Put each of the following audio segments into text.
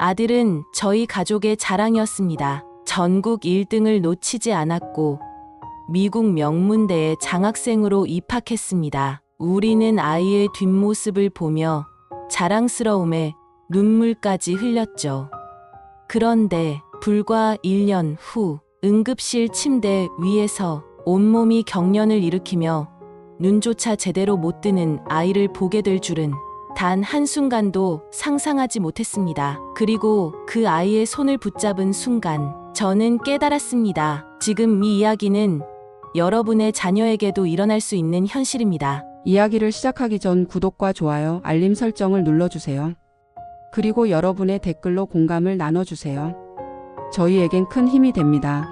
아들은 저희 가족의 자랑이었습니다. 전국 1등을 놓치지 않았고 미국 명문대에 장학생으로 입학했습니다. 우리는 아이의 뒷모습을 보며 자랑스러움에 눈물까지 흘렸죠. 그런데 불과 1년 후 응급실 침대 위에서 온몸이 경련을 일으키며 눈조차 제대로 못 뜨는 아이를 보게 될 줄은 단 한순간도 상상하지 못했습니다. 그리고 그 아이의 손을 붙잡은 순간 저는 깨달았습니다. 지금 이 이야기는 여러분의 자녀에게도 일어날 수 있는 현실입니다. 이야기를 시작하기 전 구독과 좋아요, 알림 설정을 눌러주세요. 그리고 여러분의 댓글로 공감을 나눠주세요. 저희에겐 큰 힘이 됩니다.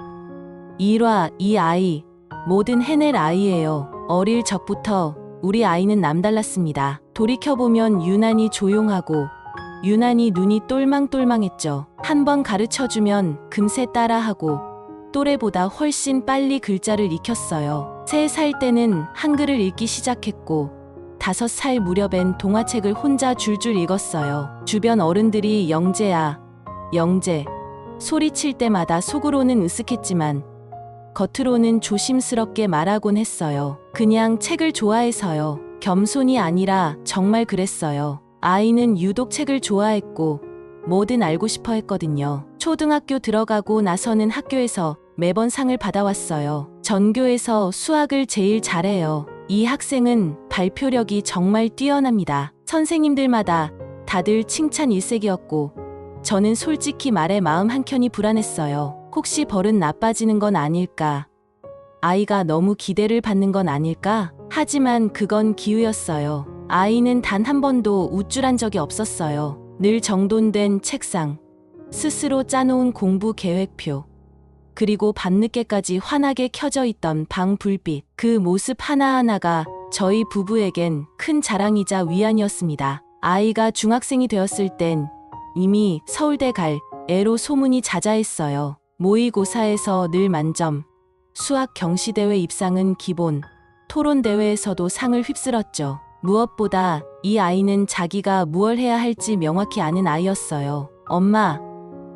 1화 이 아이, 뭐든 해낼 아이예요. 어릴 적부터 우리 아이는 남달랐습니다. 돌이켜보면 유난히 조용하고 유난히 눈이 똘망똘망했죠. 한번 가르쳐주면 금세 따라하고 또래보다 훨씬 빨리 글자를 익혔어요. 3살 때는 한글을 읽기 시작했고 5살 무렵엔 동화책을 혼자 줄줄 읽었어요. 주변 어른들이 영재야, 영재 소리칠 때마다 속으로는 으쓱했지만 겉으로는 조심스럽게 말하곤 했어요. 그냥 책을 좋아해서요. 겸손이 아니라 정말 그랬어요. 아이는 유독 책을 좋아했고 뭐든 알고 싶어 했거든요. 초등학교 들어가고 나서는 학교에서 매번 상을 받아왔어요. 전교에서 수학을 제일 잘해요. 이 학생은 발표력이 정말 뛰어납니다. 선생님들마다 다들 칭찬 일색이었고 저는 솔직히 말해 마음 한켠이 불안했어요. 혹시 버릇 나빠지는 건 아닐까? 아이가 너무 기대를 받는 건 아닐까? 하지만 그건 기우였어요. 아이는 단 한 번도 우쭐한 적이 없었어요. 늘 정돈된 책상, 스스로 짜놓은 공부 계획표, 그리고 밤늦게까지 환하게 켜져 있던 방 불빛. 그 모습 하나하나가 저희 부부에겐 큰 자랑이자 위안이었습니다. 아이가 중학생이 되었을 땐 이미 서울대 갈 애로 소문이 자자했어요. 모의고사에서 늘 만점, 수학 경시대회 입상은 기본, 토론대회에서도 상을 휩쓸었죠. 무엇보다 이 아이는 자기가 무얼 해야 할지 명확히 아는 아이였어요. 엄마,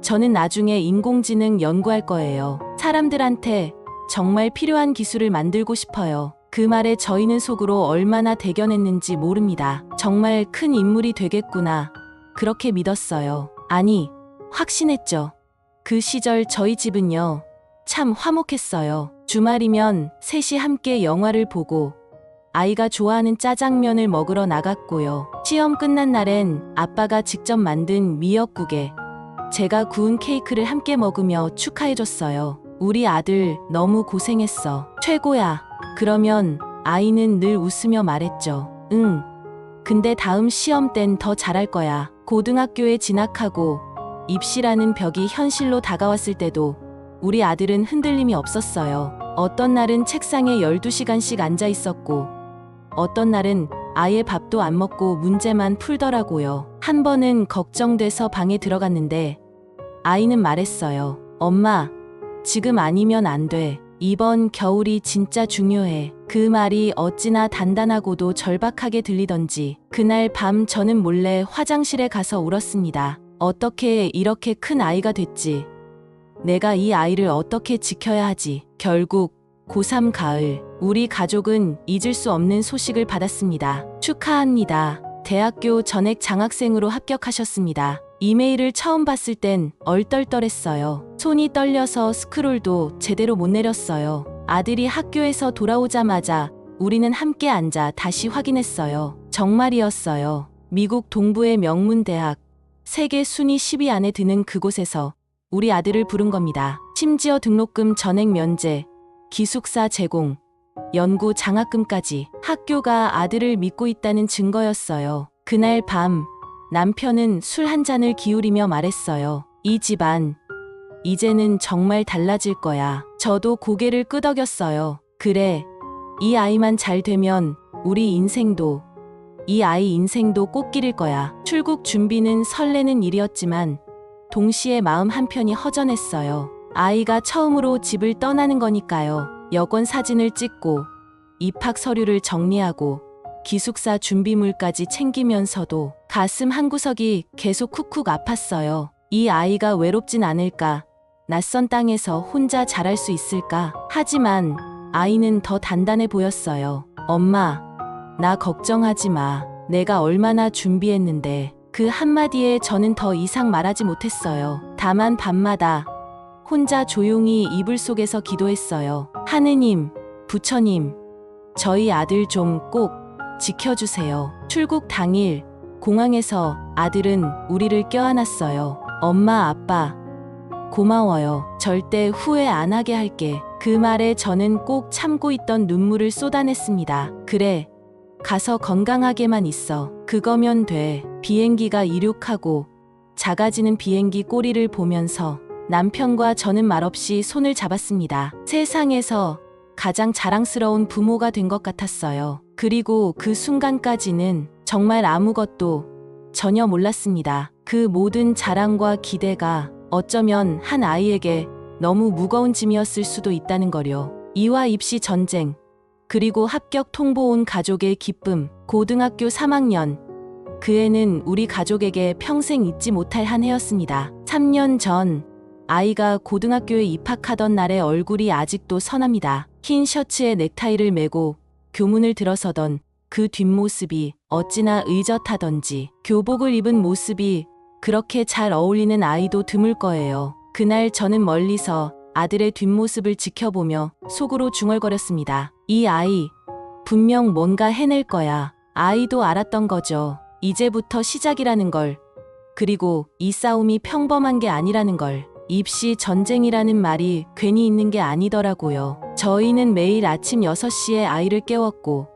저는 나중에 인공지능 연구할 거예요. 사람들한테 정말 필요한 기술을 만들고 싶어요. 그 말에 저희는 속으로 얼마나 대견했는지 모릅니다. 정말 큰 인물이 되겠구나. 그렇게 믿었어요. 아니, 확신했죠. 그 시절 저희 집은요, 참 화목했어요. 주말이면 셋이 함께 영화를 보고 아이가 좋아하는 짜장면을 먹으러 나갔고요. 시험 끝난 날엔 아빠가 직접 만든 미역국에 제가 구운 케이크를 함께 먹으며 축하해줬어요. 우리 아들 너무 고생했어. 최고야. 그러면 아이는 늘 웃으며 말했죠. 응. 근데 다음 시험 땐 더 잘할 거야. 고등학교에 진학하고 입시라는 벽이 현실로 다가왔을 때도 우리 아들은 흔들림이 없었어요. 어떤 날은 책상에 12시간씩 앉아 있었고 어떤 날은 아예 밥도 안 먹고 문제만 풀더라고요. 한 번은 걱정돼서 방에 들어갔는데 아이는 말했어요. 엄마, 지금 아니면 안 돼. 이번 겨울이 진짜 중요해. 그 말이 어찌나 단단하고도 절박하게 들리던지 그날 밤 저는 몰래 화장실에 가서 울었습니다. 어떻게 이렇게 큰 아이가 됐지? 내가 이 아이를 어떻게 지켜야 하지? 결국 고3 가을, 우리 가족은 잊을 수 없는 소식을 받았습니다. 축하합니다. 대학교 전액 장학생으로 합격하셨습니다. 이메일을 처음 봤을 땐 얼떨떨했어요. 손이 떨려서 스크롤도 제대로 못 내렸어요. 아들이 학교에서 돌아오자마자 우리는 함께 앉아 다시 확인했어요. 정말이었어요. 미국 동부의 명문대학, 세계 순위 10위 안에 드는 그곳에서 우리 아들을 부른 겁니다. 심지어 등록금 전액 면제, 기숙사 제공, 연구 장학금까지. 학교가 아들을 믿고 있다는 증거였어요. 그날 밤 남편은 술 한 잔을 기울이며 말했어요. 이 집안 이제는 정말 달라질 거야. 저도 고개를 끄덕였어요. 그래, 이 아이만 잘 되면 우리 인생도, 이 아이 인생도 꽃길일 거야. 출국 준비는 설레는 일이었지만 동시에 마음 한편이 허전했어요. 아이가 처음으로 집을 떠나는 거니까요. 여권 사진을 찍고 입학 서류를 정리하고 기숙사 준비물까지 챙기면서도 가슴 한구석이 계속 쿡쿡 아팠어요. 이 아이가 외롭진 않을까? 낯선 땅에서 혼자 자랄 수 있을까? 하지만 아이는 더 단단해 보였어요. 엄마, 나 걱정하지 마. 내가 얼마나 준비했는데. 그 한마디에 저는 더 이상 말하지 못했어요. 다만 밤마다 혼자 조용히 이불 속에서 기도했어요. 하느님, 부처님, 저희 아들 좀 꼭 지켜주세요. 출국 당일 공항에서 아들은 우리를 껴안았어요. 엄마, 아빠, 고마워요. 절대 후회 안 하게 할게. 그 말에 저는 꼭 참고 있던 눈물을 쏟아냈습니다. 그래, 가서 건강하게만 있어. 그거면 돼. 비행기가 이륙하고 작아지는 비행기 꼬리를 보면서 남편과 저는 말없이 손을 잡았습니다. 세상에서 가장 자랑스러운 부모가 된 것 같았어요. 그리고 그 순간까지는 정말 아무것도 전혀 몰랐습니다. 그 모든 자랑과 기대가 어쩌면 한 아이에게 너무 무거운 짐이었을 수도 있다는 거요. 이화 입시 전쟁, 그리고 합격 통보 온 가족의 기쁨, 고등학교 3학년. 그 해는 우리 가족에게 평생 잊지 못할 한 해였습니다. 3년 전 아이가 고등학교에 입학하던 날의 얼굴이 아직도 선합니다. 흰 셔츠에 넥타이를 매고 교문을 들어서던 그 뒷모습이 어찌나 의젓하던지, 교복을 입은 모습이 그렇게 잘 어울리는 아이도 드물 거예요. 그날 저는 멀리서 아들의 뒷모습을 지켜보며 속으로 중얼거렸습니다. 이 아이 분명 뭔가 해낼 거야. 아이도 알았던 거죠. 이제부터 시작이라는 걸. 그리고 이 싸움이 평범한 게 아니라는 걸. 입시 전쟁이라는 말이 괜히 있는 게 아니더라고요. 저희는 매일 아침 6시에 아이를 깨웠고,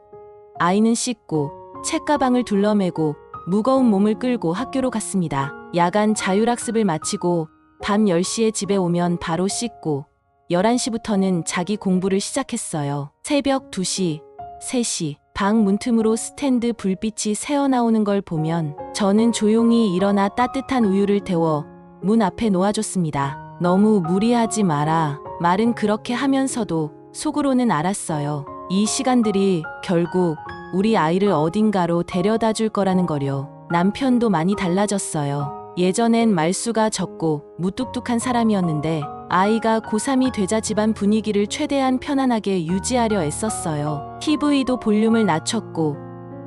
아이는 씻고 책가방을 둘러매고 무거운 몸을 끌고 학교로 갔습니다. 야간 자율학습을 마치고 밤 10시에 집에 오면 바로 씻고 11시부터는 자기 공부를 시작했어요. 새벽 2시, 3시 방 문틈으로 스탠드 불빛이 새어나오는 걸 보면 저는 조용히 일어나 따뜻한 우유를 데워 문 앞에 놓아줬습니다. 너무 무리하지 마라. 말은 그렇게 하면서도 속으로는 알았어요. 이 시간들이 결국 우리 아이를 어딘가로 데려다 줄 거라는 거요. 남편도 많이 달라졌어요. 예전엔 말수가 적고 무뚝뚝한 사람이었는데 아이가 고3이 되자 집안 분위기를 최대한 편안하게 유지하려 애썼어요. TV도 볼륨을 낮췄고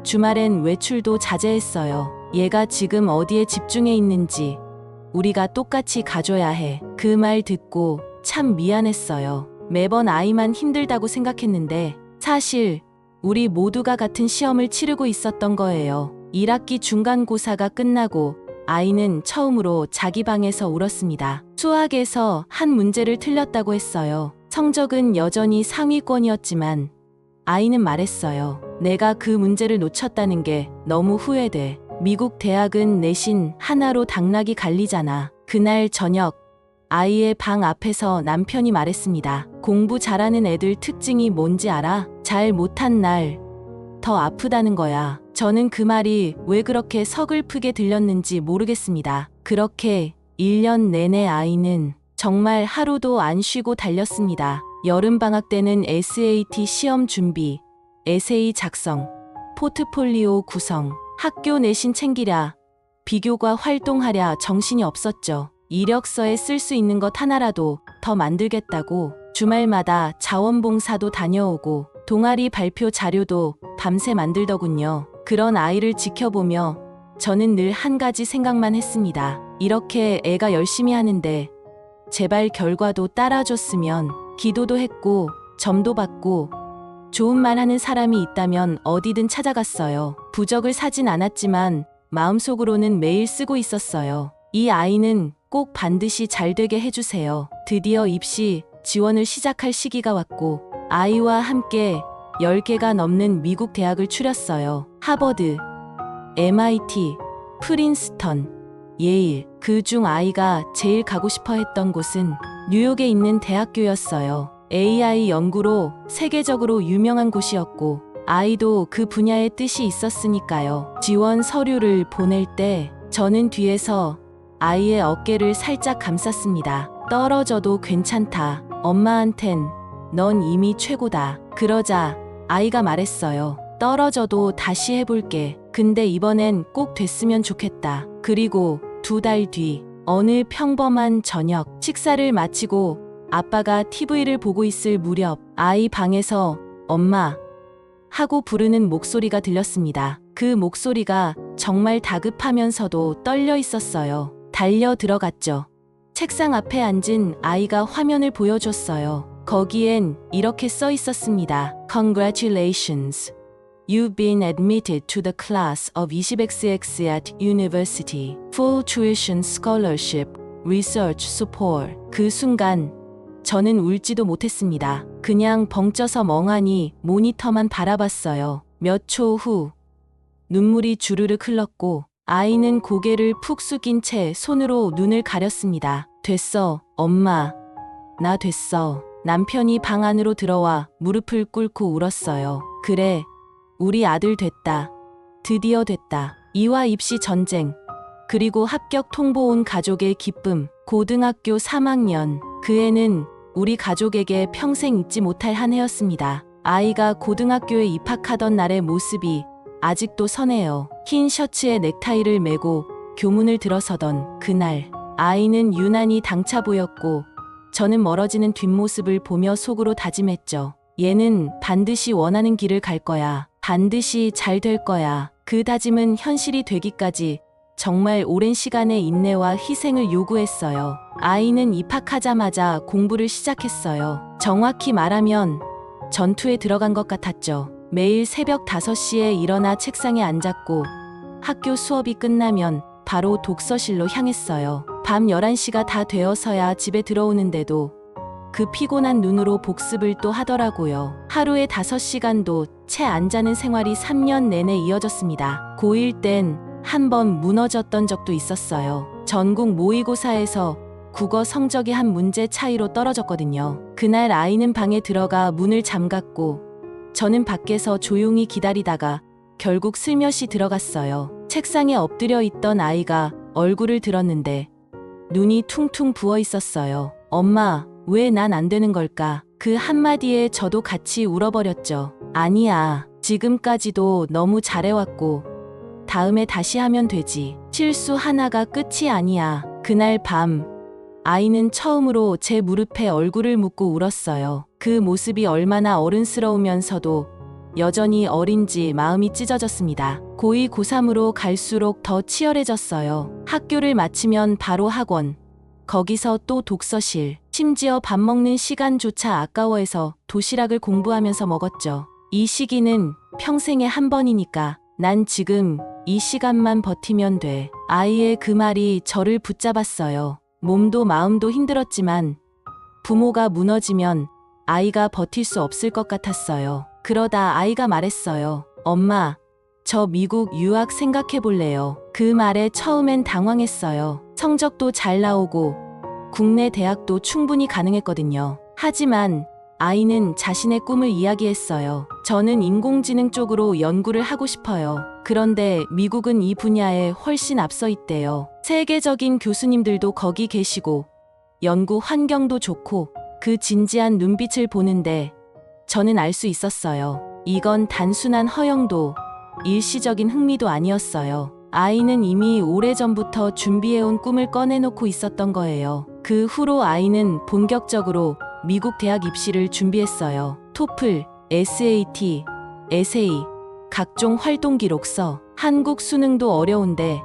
주말엔 외출도 자제했어요. 얘가 지금 어디에 집중해 있는지 우리가 똑같이 가줘야 해. 그 말 듣고 참 미안했어요. 매번 아이만 힘들다고 생각했는데 사실 우리 모두가 같은 시험을 치르고 있었던 거예요. 1학기 중간고사가 끝나고 아이는 처음으로 자기 방에서 울었습니다. 수학에서 한 문제를 틀렸다고 했어요. 성적은 여전히 상위권이었지만 아이는 말했어요. 내가 그 문제를 놓쳤다는 게 너무 후회돼. 미국 대학은 내신 하나로 당락이 갈리잖아. 그날 저녁 아이의 방 앞에서 남편이 말했습니다. 공부 잘하는 애들 특징이 뭔지 알아? 잘 못한 날 더 아프다는 거야. 저는 그 말이 왜 그렇게 서글프게 들렸는지 모르겠습니다. 그렇게 1년 내내 아이는 정말 하루도 안 쉬고 달렸습니다. 여름방학 때는 SAT 시험 준비, 에세이 작성, 포트폴리오 구성, 학교 내신 챙기랴, 비교과 활동하랴 정신이 없었죠. 이력서에 쓸 수 있는 것 하나라도 더 만들겠다고 주말마다 자원봉사도 다녀오고 동아리 발표 자료도 밤새 만들더군요. 그런 아이를 지켜보며 저는 늘 한 가지 생각만 했습니다. 이렇게 애가 열심히 하는데 제발 결과도 따라줬으면. 기도도 했고 점도 받고 좋은 말 하는 사람이 있다면 어디든 찾아갔어요. 부적을 사진 않았지만 마음속으로는 매일 쓰고 있었어요. 이 아이는 꼭 반드시 잘 되게 해주세요. 드디어 입시 지원을 시작할 시기가 왔고 아이와 함께 10개가 넘는 미국 대학을 추렸어요. 하버드, MIT, 프린스턴, 예일. 그중 아이가 제일 가고 싶어 했던 곳은 뉴욕에 있는 대학교였어요. AI 연구로 세계적으로 유명한 곳이었고 아이도 그 분야의 뜻이 있었으니까요. 지원 서류를 보낼 때 저는 뒤에서 아이의 어깨를 살짝 감쌌습니다. 떨어져도 괜찮다. 엄마한텐 넌 이미 최고다. 그러자 아이가 말했어요. 떨어져도 다시 해볼게. 근데 이번엔 꼭 됐으면 좋겠다. 그리고 2달 뒤 어느 평범한 저녁, 식사를 마치고 아빠가 TV를 보고 있을 무렵 아이 방에서 엄마 하고 부르는 목소리가 들렸습니다. 그 목소리가 정말 다급하면서도 떨려 있었어요. 달려 들어갔죠. 책상 앞에 앉은 아이가 화면을 보여줬어요. 거기엔 이렇게 써 있었습니다. Congratulations. You've been admitted to the class of 20XX at university. Full tuition scholarship, research support. 그 순간 저는 울지도 못했습니다. 그냥 벙쪄서 멍하니 모니터만 바라봤어요. 몇 초 후 눈물이 주르륵 흘렀고 아이는 고개를 푹 숙인 채 손으로 눈을 가렸습니다. 됐어, 엄마. 나 됐어. 남편이 방 안으로 들어와 무릎을 꿇고 울었어요. 그래, 우리 아들 됐다. 드디어 됐다. 이화 입시 전쟁, 그리고 합격 통보 온 가족의 기쁨. 고등학교 3학년. 그 해는 우리 가족에게 평생 잊지 못할 한 해였습니다. 아이가 고등학교에 입학하던 날의 모습이 아직도 선해요. 흰 셔츠에 넥타이를 매고 교문을 들어서던 그날. 아이는 유난히 당차 보였고 저는 멀어지는 뒷모습을 보며 속으로 다짐했죠. 얘는 반드시 원하는 길을 갈 거야. 반드시 잘 될 거야. 그 다짐은 현실이 되기까지 정말 오랜 시간의 인내와 희생을 요구했어요. 아이는 입학하자마자 공부를 시작했어요. 정확히 말하면 전투에 들어간 것 같았죠. 매일 새벽 5시에 일어나 책상에 앉았고 학교 수업이 끝나면 바로 독서실로 향했어요. 밤 11시가 다 되어서야 집에 들어오는데도 그 피곤한 눈으로 복습을 또 하더라고요. 하루에 5시간도 채 안 자는 생활이 3년 내내 이어졌습니다. 고1 땐 한 번 무너졌던 적도 있었어요. 전국 모의고사에서 국어 성적이 한 문제 차이로 떨어졌거든요. 그날 아이는 방에 들어가 문을 잠갔고 저는 밖에서 조용히 기다리다가 결국 슬며시 들어갔어요. 책상에 엎드려 있던 아이가 얼굴을 들었는데 눈이 퉁퉁 부어 있었어요. 엄마, 왜 난 안 되는 걸까? 그 한마디에 저도 같이 울어버렸죠. 아니야. 지금까지도 너무 잘해왔고 다음에 다시 하면 되지. 실수 하나가 끝이 아니야. 그날 밤 아이는 처음으로 제 무릎에 얼굴을 묻고 울었어요. 그 모습이 얼마나 어른스러우면서도 여전히 어린지 마음이 찢어졌습니다. 고2, 고3으로 갈수록 더 치열해졌어요. 학교를 마치면 바로 학원, 거기서 또 독서실, 심지어 밥 먹는 시간조차 아까워해서 도시락을 공부하면서 먹었죠. 이 시기는 평생에 한 번이니까 난 지금 이 시간만 버티면 돼. 아이의 그 말이 저를 붙잡았어요. 몸도 마음도 힘들었지만 부모가 무너지면 아이가 버틸 수 없을 것 같았어요. 그러다 아이가 말했어요. 엄마, 저 미국 유학 생각해 볼래요. 그 말에 처음엔 당황했어요. 성적도 잘 나오고 국내 대학도 충분히 가능했거든요. 하지만 아이는 자신의 꿈을 이야기했어요. 저는 인공지능 쪽으로 연구를 하고 싶어요. 그런데 미국은 이 분야에 훨씬 앞서 있대요. 세계적인 교수님들도 거기 계시고 연구 환경도 좋고 그 진지한 눈빛을 보는데 저는 알 수 있었어요. 이건 단순한 허영도 일시적인 흥미도 아니었어요. 아이는 이미 오래전부터 준비해온 꿈을 꺼내놓고 있었던 거예요. 그 후로 아이는 본격적으로 미국 대학 입시를 준비했어요. 토플, SAT, 에세이, 각종 활동 기록서, 한국 수능도 어려운데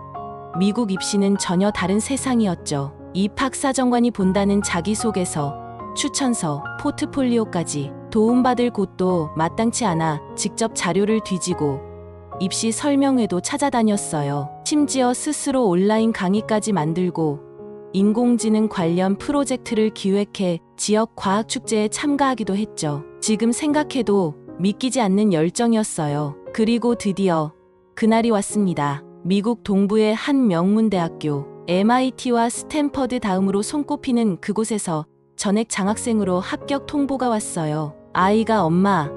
미국 입시는 전혀 다른 세상이었죠. 입학 사정관이 본다는 자기소개서, 추천서, 포트폴리오까지 도움받을 곳도 마땅치 않아 직접 자료를 뒤지고 입시 설명회도 찾아다녔어요. 심지어 스스로 온라인 강의까지 만들고 인공지능 관련 프로젝트를 기획해 지역 과학축제에 참가하기도 했죠. 지금 생각해도 믿기지 않는 열정이었어요. 그리고 드디어 그날이 왔습니다. 미국 동부의 한 명문대학교, MIT와 스탠퍼드 다음으로 손꼽히는 그곳에서 전액 장학생으로 합격 통보가 왔어요. 아이가 엄마,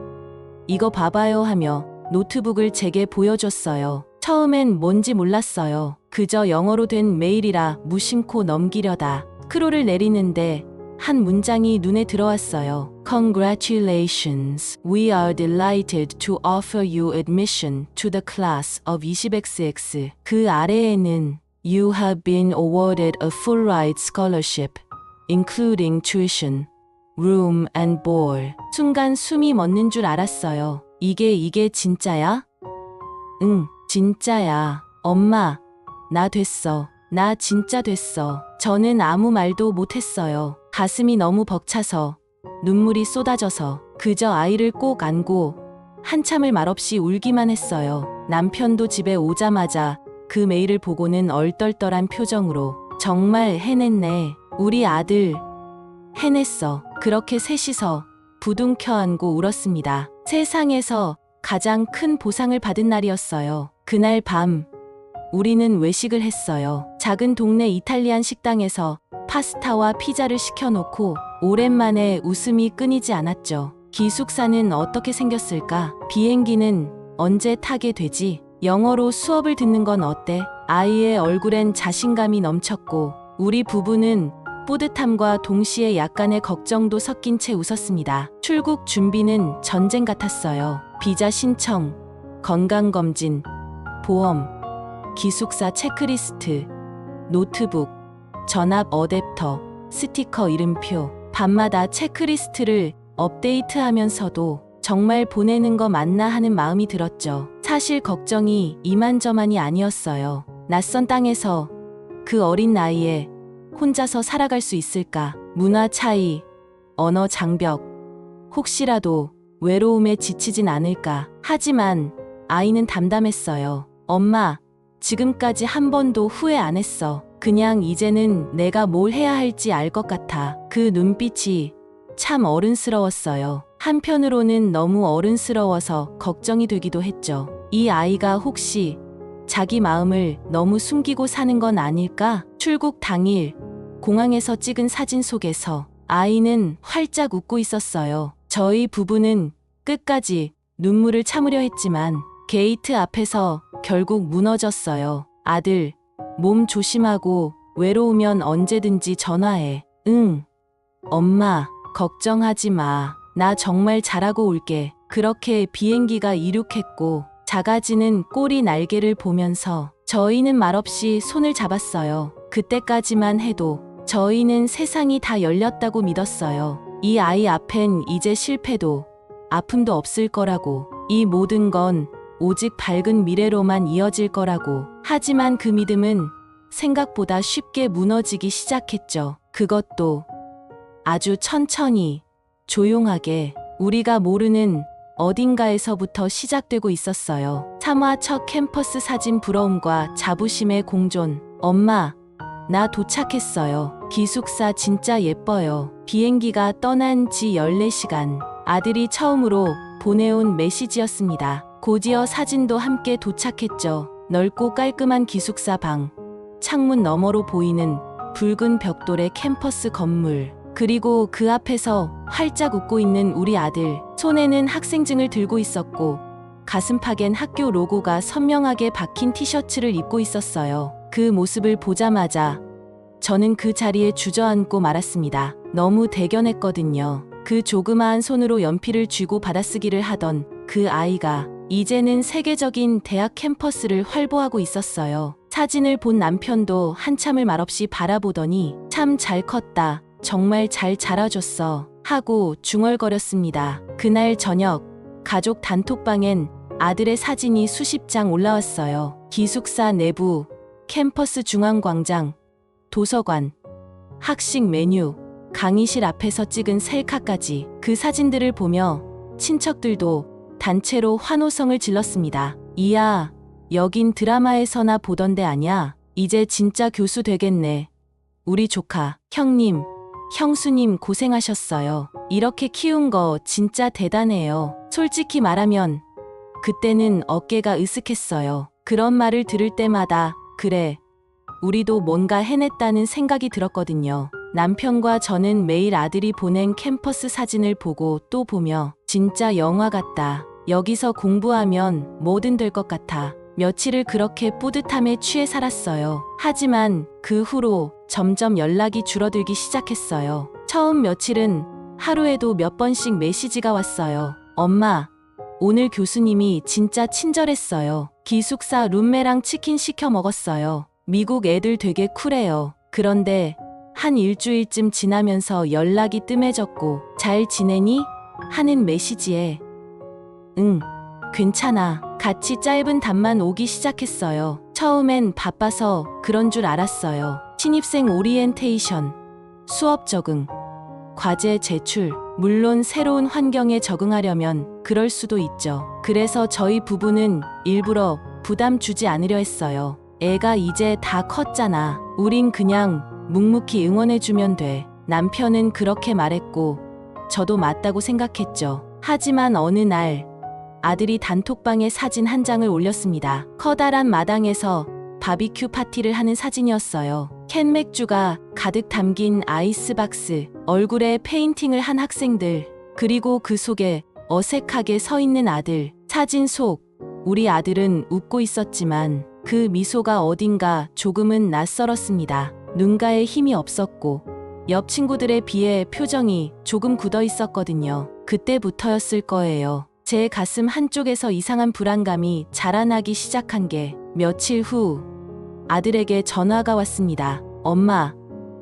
이거 봐봐요 하며 노트북을 제게 보여줬어요. 처음엔 뭔지 몰랐어요. 그저 영어로 된 메일이라 무심코 넘기려다 스크롤을 내리는데 한 문장이 눈에 들어왔어요. Congratulations. We are delighted to offer you admission to the class of 20XX. 그 아래에는 You have been awarded a full ride scholarship, including tuition, room and board. 순간 숨이 멎는 줄 알았어요. 이게 진짜야? 응, 진짜야. 엄마, 나 됐어. 나 진짜 됐어. 저는 아무 말도 못했어요. 가슴이 너무 벅차서, 눈물이 쏟아져서 그저 아이를 꼭 안고 한참을 말없이 울기만 했어요. 남편도 집에 오자마자 그 메일을 보고는 얼떨떨한 표정으로 정말 해냈네. 우리 아들 해냈어. 그렇게 셋이서 부둥켜 안고 울었습니다. 세상에서 가장 큰 보상을 받은 날이었어요. 그날 밤 우리는 외식을 했어요. 작은 동네 이탈리안 식당에서 파스타와 피자를 시켜놓고 오랜만에 웃음이 끊이지 않았죠. 기숙사는 어떻게 생겼을까? 비행기는 언제 타게 되지? 영어로 수업을 듣는 건 어때? 아이의 얼굴엔 자신감이 넘쳤고 우리 부부는 뿌듯함과 동시에 약간의 걱정도 섞인 채 웃었습니다. 출국 준비는 전쟁 같았어요. 비자 신청, 건강검진, 보험, 기숙사 체크리스트, 노트북, 전압 어댑터, 스티커 이름표. 밤마다 체크리스트를 업데이트하면서도 정말 보내는 거 맞나 하는 마음이 들었죠. 사실 걱정이 이만저만이 아니었어요. 낯선 땅에서 그 어린 나이에 혼자서 살아갈 수 있을까? 문화 차이, 언어 장벽, 혹시라도 외로움에 지치진 않을까? 하지만 아이는 담담했어요. 엄마, 지금까지 한 번도 후회 안 했어. 그냥 이제는 내가 뭘 해야 할지 알 것 같아. 그 눈빛이 참 어른스러웠어요. 한편으로는 너무 어른스러워서 걱정이 되기도 했죠. 이 아이가 혹시 자기 마음을 너무 숨기고 사는 건 아닐까? 출국 당일 공항에서 찍은 사진 속에서 아이는 활짝 웃고 있었어요. 저희 부부는 끝까지 눈물을 참으려 했지만 게이트 앞에서 결국 무너졌어요. 아들, 몸 조심하고 외로우면 언제든지 전화해. 응. 엄마, 걱정하지 마. 나 정말 잘하고 올게. 그렇게 비행기가 이륙했고 작아지는 꼬리 날개를 보면서 저희는 말없이 손을 잡았어요. 그때까지만 해도 저희는 세상이 다 열렸다고 믿었어요. 이 아이 앞엔 이제 실패도 아픔도 없을 거라고. 이 모든 건 오직 밝은 미래로만 이어질 거라고. 하지만 그 믿음은 생각보다 쉽게 무너지기 시작했죠. 그것도 아주 천천히, 조용하게, 우리가 모르는 어딘가에서부터 시작되고 있었어요. 3화 첫 캠퍼스 사진 부러움과 자부심의 공존. 엄마, 나 도착했어요. 기숙사 진짜 예뻐요. 비행기가 떠난 지 14시간. 아들이 처음으로 보내온 메시지였습니다. 곧이어 사진도 함께 도착했죠. 넓고 깔끔한 기숙사 방. 창문 너머로 보이는 붉은 벽돌의 캠퍼스 건물. 그리고 그 앞에서 활짝 웃고 있는 우리 아들. 손에는 학생증을 들고 있었고 가슴팍엔 학교 로고가 선명하게 박힌 티셔츠를 입고 있었어요. 그 모습을 보자마자 저는 그 자리에 주저앉고 말았습니다. 너무 대견했거든요. 그 조그마한 손으로 연필을 쥐고 받아쓰기를 하던 그 아이가 이제는 세계적인 대학 캠퍼스를 활보하고 있었어요. 사진을 본 남편도 한참을 말없이 바라보더니 참 잘 컸다. 정말 잘 자라줬어. 하고 중얼거렸습니다. 그날 저녁 가족 단톡방엔 아들의 사진이 수십 장 올라왔어요. 기숙사 내부, 캠퍼스 중앙광장, 도서관, 학식 메뉴, 강의실 앞에서 찍은 셀카까지. 그 사진들을 보며 친척들도 단체로 환호성을 질렀습니다. 이야, 여긴 드라마에서나 보던 데 아냐? 이제 진짜 교수 되겠네. 우리 조카, 형님, 형수님 고생하셨어요. 이렇게 키운 거 진짜 대단해요. 솔직히 말하면 그때는 어깨가 으쓱했어요. 그런 말을 들을 때마다 그래, 우리도 뭔가 해냈다는 생각이 들었거든요. 남편과 저는 매일 아들이 보낸 캠퍼스 사진을 보고 또 보며 진짜 영화 같다. 여기서 공부하면 뭐든 될 것 같아. 며칠을 그렇게 뿌듯함에 취해 살았어요. 하지만 그 후로 점점 연락이 줄어들기 시작했어요. 처음 며칠은 하루에도 몇 번씩 메시지가 왔어요. 엄마, 오늘 교수님이 진짜 친절했어요. 기숙사 룸메랑 치킨 시켜 먹었어요. 미국 애들 되게 쿨해요. 그런데 한 일주일쯤 지나면서 연락이 뜸해졌고 잘 지내니? 하는 메시지에 응, 괜찮아. 같이 짧은 답만 오기 시작했어요. 처음엔 바빠서 그런 줄 알았어요. 신입생 오리엔테이션, 수업 적응, 과제 제출. 물론 새로운 환경에 적응하려면 그럴 수도 있죠. 그래서 저희 부부는 일부러 부담 주지 않으려 했어요. 애가 이제 다 컸잖아. 우린 그냥 묵묵히 응원해주면 돼. 남편은 그렇게 말했고 저도 맞다고 생각했죠. 하지만 어느 날 아들이 단톡방에 사진 한 장을 올렸습니다. 커다란 마당에서 바비큐 파티를 하는 사진이었어요. 캔 맥주가 가득 담긴 아이스박스, 얼굴에 페인팅을 한 학생들, 그리고 그 속에 어색하게 서 있는 아들. 사진 속 우리 아들은 웃고 있었지만 그 미소가 어딘가 조금은 낯설었습니다. 눈가에 힘이 없었고 옆 친구들에 비해 표정이 조금 굳어 있었거든요. 그때부터였을 거예요. 제 가슴 한쪽에서 이상한 불안감이 자라나기 시작한 게 며칠 후 아들에게 전화가 왔습니다. 엄마,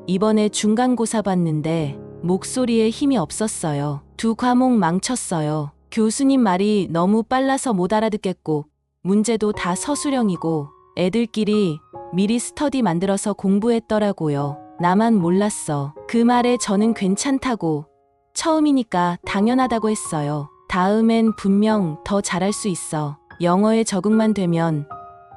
이번에 중간고사 봤는데 목소리에 힘이 없었어요. 두 과목 망쳤어요. 교수님 말이 너무 빨라서 못 알아듣겠고 문제도 다 서술형이고 애들끼리 미리 스터디 만들어서 공부했더라고요. 나만 몰랐어. 그 말에 저는 괜찮다고, 처음이니까 당연하다고 했어요. 다음엔 분명 더 잘할 수 있어. 영어에 적응만 되면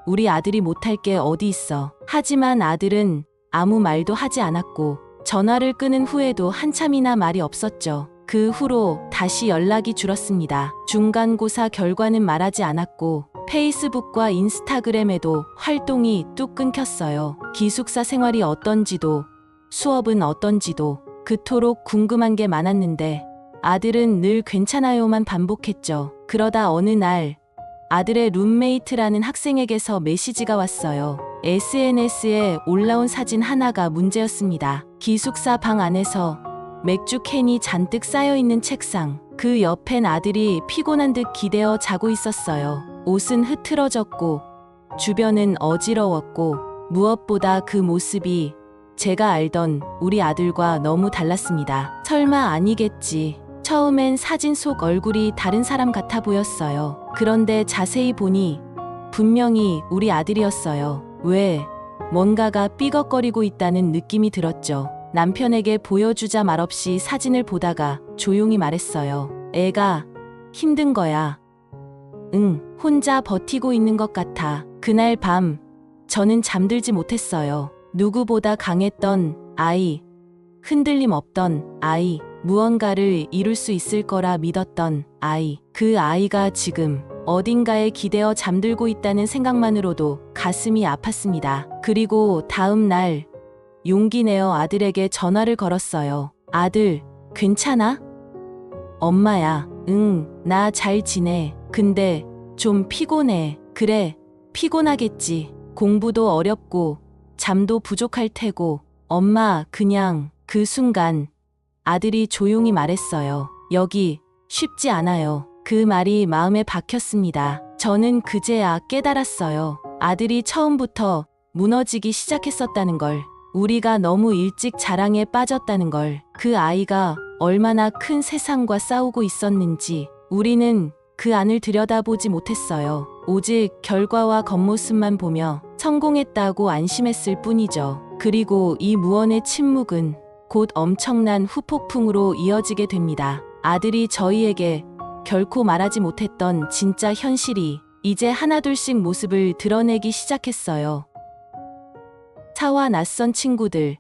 우리 아들이 못할 게 어디 있어. 하지만 아들은 아무 말도 하지 않았고 전화를 끊은 후에도 한참이나 말이 없었죠. 그 후로 다시 연락이 줄었습니다. 중간고사 결과는 말하지 않았고 페이스북과 인스타그램에도 활동이 뚝 끊겼어요. 기숙사 생활이 어떤지도 수업은 어떤지도 그토록 궁금한 게 많았는데 아들은 늘 괜찮아요만 반복했죠. 그러다 어느 날 아들의 룸메이트라는 학생에게서 메시지가 왔어요. SNS에 올라온 사진 하나가 문제였습니다. 기숙사 방 안에서 맥주 캔이 잔뜩 쌓여있는 책상, 그 옆엔 아들이 피곤한 듯 기대어 자고 있었어요. 옷은 흐트러졌고 주변은 어지러웠고 무엇보다 그 모습이 제가 알던 우리 아들과 너무 달랐습니다. 설마 아니겠지. 처음엔 사진 속 얼굴이 다른 사람 같아 보였어요. 그런데 자세히 보니 분명히 우리 아들이었어요. 왜? 뭔가가 삐걱거리고 있다는 느낌이 들었죠. 남편에게 보여주자 말없이 사진을 보다가 조용히 말했어요. 애가 힘든 거야. 응, 혼자 버티고 있는 것 같아. 그날 밤 저는 잠들지 못했어요. 누구보다 강했던 아이, 흔들림 없던 아이, 무언가를 이룰 수 있을 거라 믿었던 아이. 그 아이가 지금 어딘가에 기대어 잠들고 있다는 생각만으로도 가슴이 아팠습니다. 그리고 다음 날 용기 내어 아들에게 전화를 걸었어요. 아들, 괜찮아? 엄마야. 응, 나 잘 지내. 근데 좀 피곤해. 그래, 피곤하겠지. 공부도 어렵고 잠도 부족할 테고. 엄마, 그냥. 그 순간 아들이 조용히 말했어요. 여기 쉽지 않아요. 그 말이 마음에 박혔습니다. 저는 그제야 깨달았어요. 아들이 처음부터 무너지기 시작했었다는 걸. 우리가 너무 일찍 자랑에 빠졌다는 걸. 그 아이가 얼마나 큰 세상과 싸우고 있었는지 우리는 그 안을 들여다보지 못했어요. 오직 결과와 겉모습만 보며 성공했다고 안심했을 뿐이죠. 그리고 이 무언의 침묵은 곧 엄청난 후폭풍으로 이어지게 됩니다. 아들이 저희에게 결코 말하지 못했던 진짜 현실이 이제 하나둘씩 모습을 드러내기 시작했어요. 차와 낯선 친구들,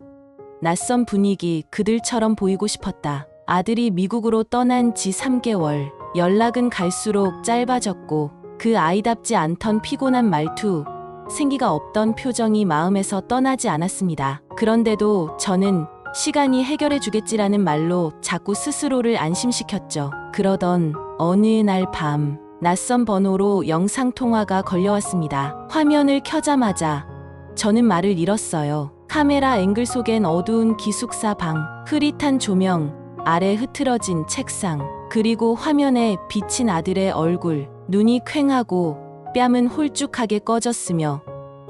낯선 분위기, 그들처럼 보이고 싶었다. 아들이 미국으로 떠난 지 3개월, 연락은 갈수록 짧아졌고 그 아이답지 않던 피곤한 말투, 생기가 없던 표정이 마음에서 떠나지 않았습니다. 그런데도 저는 시간이 해결해 주겠지라는 말로 자꾸 스스로를 안심시켰죠. 그러던 어느 날 밤, 낯선 번호로 영상통화가 걸려왔습니다. 화면을 켜자마자 저는 말을 잃었어요. 카메라 앵글 속엔 어두운 기숙사 방, 흐릿한 조명, 아래 흐트러진 책상, 그리고 화면에 비친 아들의 얼굴. 눈이 퀭하고 뺨은 홀쭉하게 꺼졌으며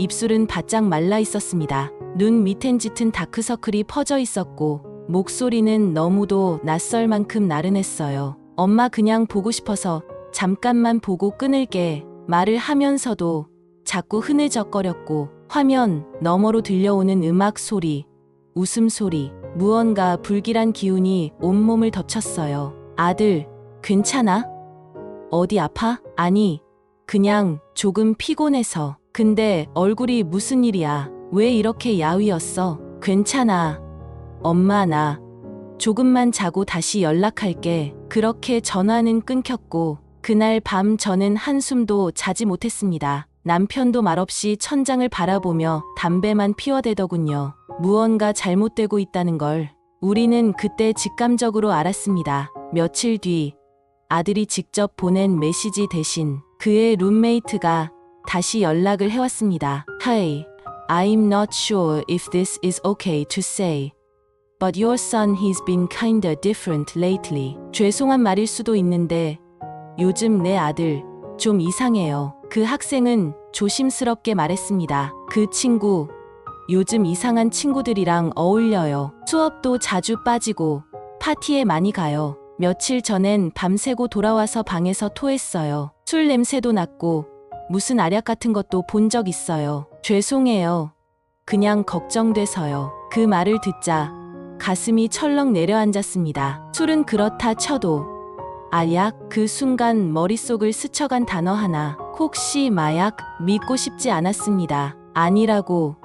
입술은 바짝 말라 있었습니다. 눈 밑엔 짙은 다크서클이 퍼져 있었고 목소리는 너무도 낯설 만큼 나른했어요. 엄마 그냥 보고 싶어서 잠깐만 보고 끊을게 말을 하면서도 자꾸 흐느적거렸고 화면 너머로 들려오는 음악 소리, 웃음소리, 무언가 불길한 기운이 온몸을 덮쳤어요. 아들, 괜찮아? 어디 아파? 아니, 그냥 조금 피곤해서. 근데 얼굴이 무슨 일이야? 왜 이렇게 야위었어? 괜찮아. 엄마 나 조금만 자고 다시 연락할게. 그렇게 전화는 끊겼고 그날 밤 저는 한숨도 자지 못했습니다. 남편도 말없이 천장을 바라보며 담배만 피워대더군요. 무언가 잘못되고 있다는 걸 우리는 그때 직감적으로 알았습니다. 며칠 뒤 아들이 직접 보낸 메시지 대신 그의 룸메이트가 다시 연락을 해왔습니다. Hey, I'm not sure if this is okay to say, but your son has been kinda different lately. 죄송한 말일 수도 있는데 요즘 내 아들 좀 이상해요. 그 학생은 조심스럽게 말했습니다. 그 친구 요즘 이상한 친구들이랑 어울려요. 수업도 자주 빠지고 파티에 많이 가요. 며칠 전엔 밤새고 돌아와서 방에서 토했어요. 술 냄새도 났고 무슨 알약 같은 것도 본 적 있어요. 죄송해요. 그냥 걱정돼서요. 그 말을 듣자 가슴이 철렁 내려앉았습니다. 술은 그렇다 쳐도 알약, 그 순간 머릿속을 스쳐간 단어 하나, 혹시 마약, 믿고 싶지 않았습니다. 아니라고,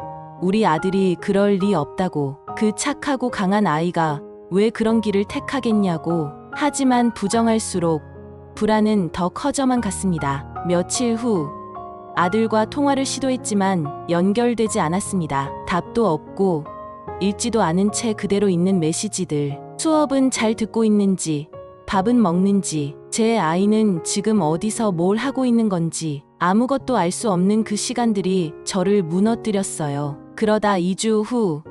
우리 아들이 그럴 리 없다고, 그 착하고 강한 아이가 왜 그런 길을 택하겠냐고. 하지만 부정할수록 불안은 더 커져만 갔습니다. 며칠 후 아들과 통화를 시도했지만 연결되지 않았습니다. 답도 없고 읽지도 않은 채 그대로 있는 메시지들. 수업은 잘 듣고 있는지, 밥은 먹는지, 제 아이는 지금 어디서 뭘 하고 있는 건지 아무것도 알 수 없는 그 시간들이 저를 무너뜨렸어요. 그러다 2주 후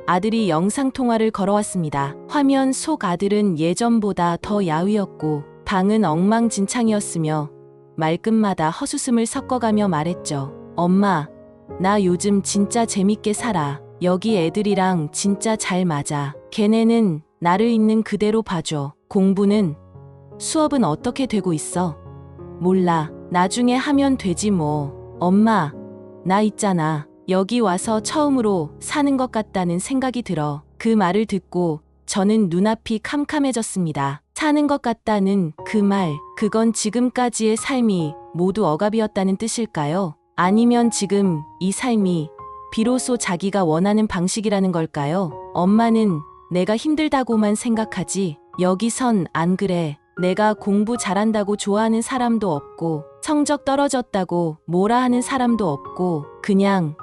아들이 영상통화를 걸어왔습니다. 화면 속 아들은 예전보다 더 야위었고 방은 엉망진창이었으며 말끝마다 헛웃음을 섞어가며 말했죠. 엄마, 나 요즘 진짜 재밌게 살아. 여기 애들이랑 진짜 잘 맞아. 걔네는 나를 있는 그대로 봐줘. 공부는? 수업은 어떻게 되고 있어? 몰라. 나중에 하면 되지 뭐. 엄마, 나 있잖아. 여기 와서 처음으로 사는 것 같다는 생각이 들어. 그 말을 듣고 저는 눈앞이 캄캄해졌습니다. 사는 것 같다는 그 말, 그건 지금까지의 삶이 모두 억압이었다는 뜻일까요? 아니면 지금 이 삶이 비로소 자기가 원하는 방식이라는 걸까요? 엄마는 내가 힘들다고만 생각하지. 여기선 안 그래. 내가 공부 잘한다고 좋아하는 사람도 없고 성적 떨어졌다고 뭐라 하는 사람도 없고 그냥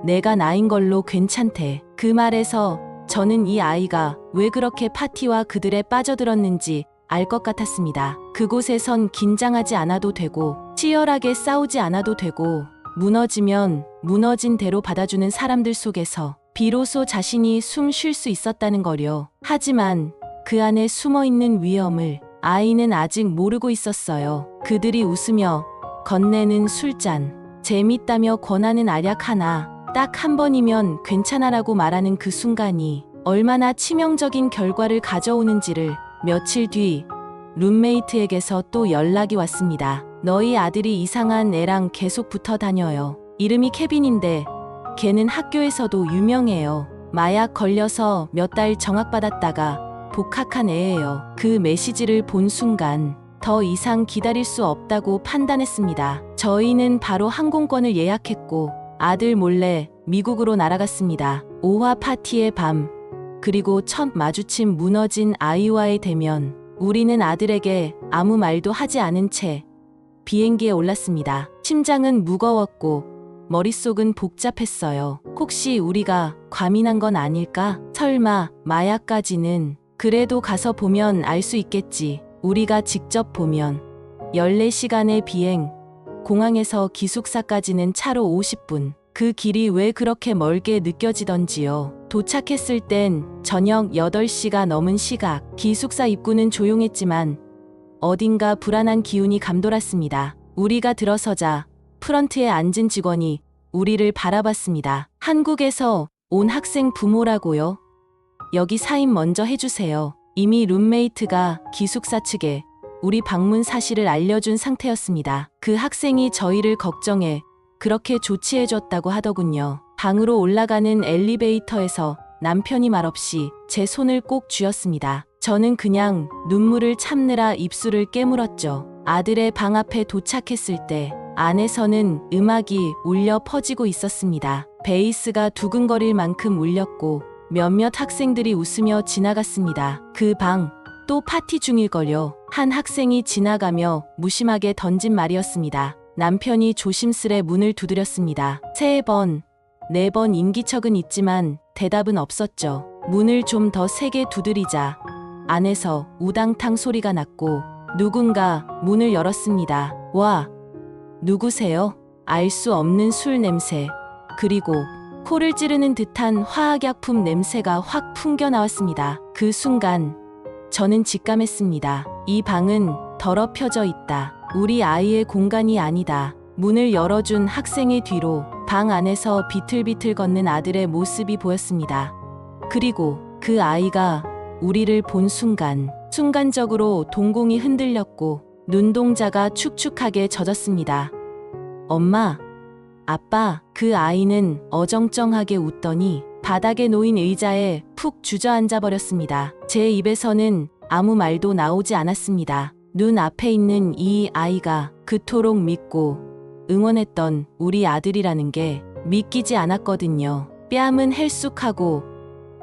내가 나인 걸로 괜찮대. 그 말에서 저는 이 아이가 왜 그렇게 파티와 그들에 빠져들었는지 알 것 같았습니다. 그곳에선 긴장하지 않아도 되고 치열하게 싸우지 않아도 되고 무너지면 무너진 대로 받아주는 사람들 속에서 비로소 자신이 숨 쉴 수 있었다는 거요. 하지만 그 안에 숨어있는 위험을 아이는 아직 모르고 있었어요. 그들이 웃으며 건네는 술잔, 재밌다며 권하는 알약 하나, 딱 한 번이면 괜찮아라고 말하는 그 순간이 얼마나 치명적인 결과를 가져오는지를. 며칠 뒤 룸메이트에게서 또 연락이 왔습니다. 너희 아들이 이상한 애랑 계속 붙어 다녀요. 이름이 케빈인데 걔는 학교에서도 유명해요. 마약 걸려서 몇 달 정학받았다가 복학한 애예요. 그 메시지를 본 순간 더 이상 기다릴 수 없다고 판단했습니다. 저희는 바로 항공권을 예약했고 아들 몰래 미국으로 날아갔습니다. 5화 파티의 밤, 그리고 첫 마주친 무너진 아이와의 대면. 우리는 아들에게 아무 말도 하지 않은 채 비행기에 올랐습니다. 심장은 무거웠고 머릿속은 복잡했어요. 혹시 우리가 과민한 건 아닐까? 설마 마약까지는. 그래도 가서 보면 알 수 있겠지. 우리가 직접 보면. 14시간의 비행, 공항에서 기숙사까지는 차로 50분. 그 길이 왜 그렇게 멀게 느껴지던지요. 도착했을 땐 저녁 8시가 넘은 시각. 기숙사 입구는 조용했지만 어딘가 불안한 기운이 감돌았습니다. 우리가 들어서자 프런트에 앉은 직원이 우리를 바라봤습니다. 한국에서 온 학생 부모라고요? 여기 사인 먼저 해주세요. 이미 룸메이트가 기숙사 측에 우리 방문 사실을 알려준 상태였습니다. 그 학생이 저희를 걱정해 그렇게 조치해줬다고 하더군요. 방으로 올라가는 엘리베이터에서 남편이 말없이 제 손을 꼭 쥐었습니다. 저는 그냥 눈물을 참느라 입술을 깨물었죠. 아들의 방 앞에 도착했을 때 안에서는 음악이 울려 퍼지고 있었습니다. 베이스가 두근거릴 만큼 울렸고 몇몇 학생들이 웃으며 지나갔습니다. 그 방 또 파티 중일걸요. 한 학생이 지나가며 무심하게 던진 말이었습니다. 남편이 조심스레 문을 두드렸습니다. 3번, 4번 인기척은 있지만 대답은 없었죠. 문을 좀 더 세게 두드리자 안에서 우당탕 소리가 났고 누군가 문을 열었습니다. 와, 누구세요? 알 수 없는 술 냄새, 그리고 코를 찌르는 듯한 화학약품 냄새가 확 풍겨 나왔습니다. 그 순간 저는 직감했습니다. 이 방은 더럽혀져 있다. 우리 아이의 공간이 아니다. 문을 열어준 학생의 뒤로 방 안에서 비틀비틀 걷는 아들의 모습이 보였습니다. 그리고 그 아이가 우리를 본 순간적으로 동공이 흔들렸고 눈동자가 축축하게 젖었습니다. 엄마, 아빠, 그 아이는 어정쩡하게 웃더니 바닥에 놓인 의자에 푹 주저앉아 버렸습니다. 제 입에서는 아무 말도 나오지 않았습니다. 눈 앞에 있는 이 아이가 그토록 믿고 응원했던 우리 아들이라는 게 믿기지 않았거든요. 뺨은 헬쑥하고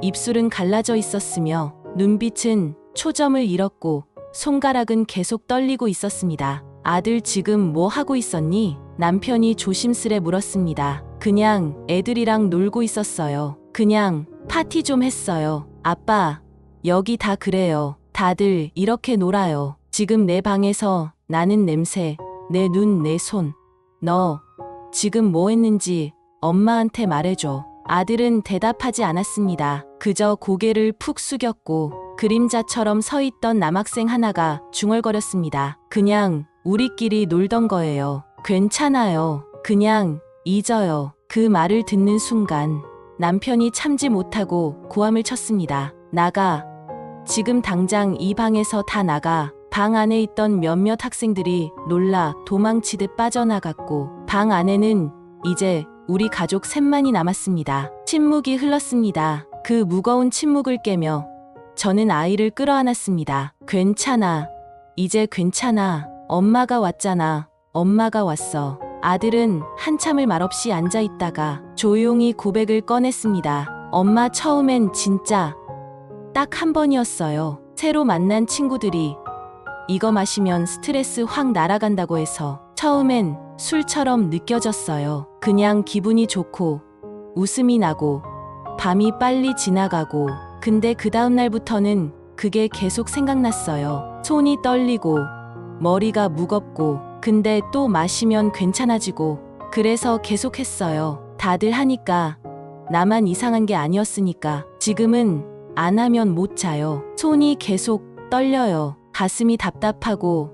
입술은 갈라져 있었으며 눈빛은 초점을 잃었고 손가락은 계속 떨리고 있었습니다. 아들 지금 뭐 하고 있었니? 남편이 조심스레 물었습니다. 그냥 애들이랑 놀고 있었어요. 그냥 파티 좀 했어요. 아빠, 여기 다 그래요. 다들 이렇게 놀아요. 지금 내 방에서 나는 냄새, 내 눈, 내 손. 너 지금 뭐 했는지 엄마한테 말해줘. 아들은 대답하지 않았습니다. 그저 고개를 푹 숙였고 그림자처럼 서 있던 남학생 하나가 중얼거렸습니다. 그냥 우리끼리 놀던 거예요. 괜찮아요. 그냥 잊어요. 그 말을 듣는 순간 남편이 참지 못하고 고함을 쳤습니다. 나가. 지금 당장 이 방에서 다 나가. 방 안에 있던 몇몇 학생들이 놀라 도망치듯 빠져나갔고 방 안에는 이제 우리 가족 셋만이 남았습니다. 침묵이 흘렀습니다. 그 무거운 침묵을 깨며 저는 아이를 끌어안았습니다. 괜찮아. 이제 괜찮아. 엄마가 왔잖아. 엄마가 왔어. 아들은 한참을 말없이 앉아 있다가 조용히 고백을 꺼냈습니다. 엄마, 처음엔 진짜 딱 한 번이었어요. 새로 만난 친구들이 이거 마시면 스트레스 확 날아간다고 해서 처음엔 술처럼 느껴졌어요. 그냥 기분이 좋고 웃음이 나고 밤이 빨리 지나가고 근데 그 다음 날부터는 그게 계속 생각났어요. 손이 떨리고 머리가 무겁고 근데 또 마시면 괜찮아지고 그래서 계속했어요. 다들 하니까 나만 이상한 게 아니었으니까. 지금은 안 하면 못 자요. 손이 계속 떨려요. 가슴이 답답하고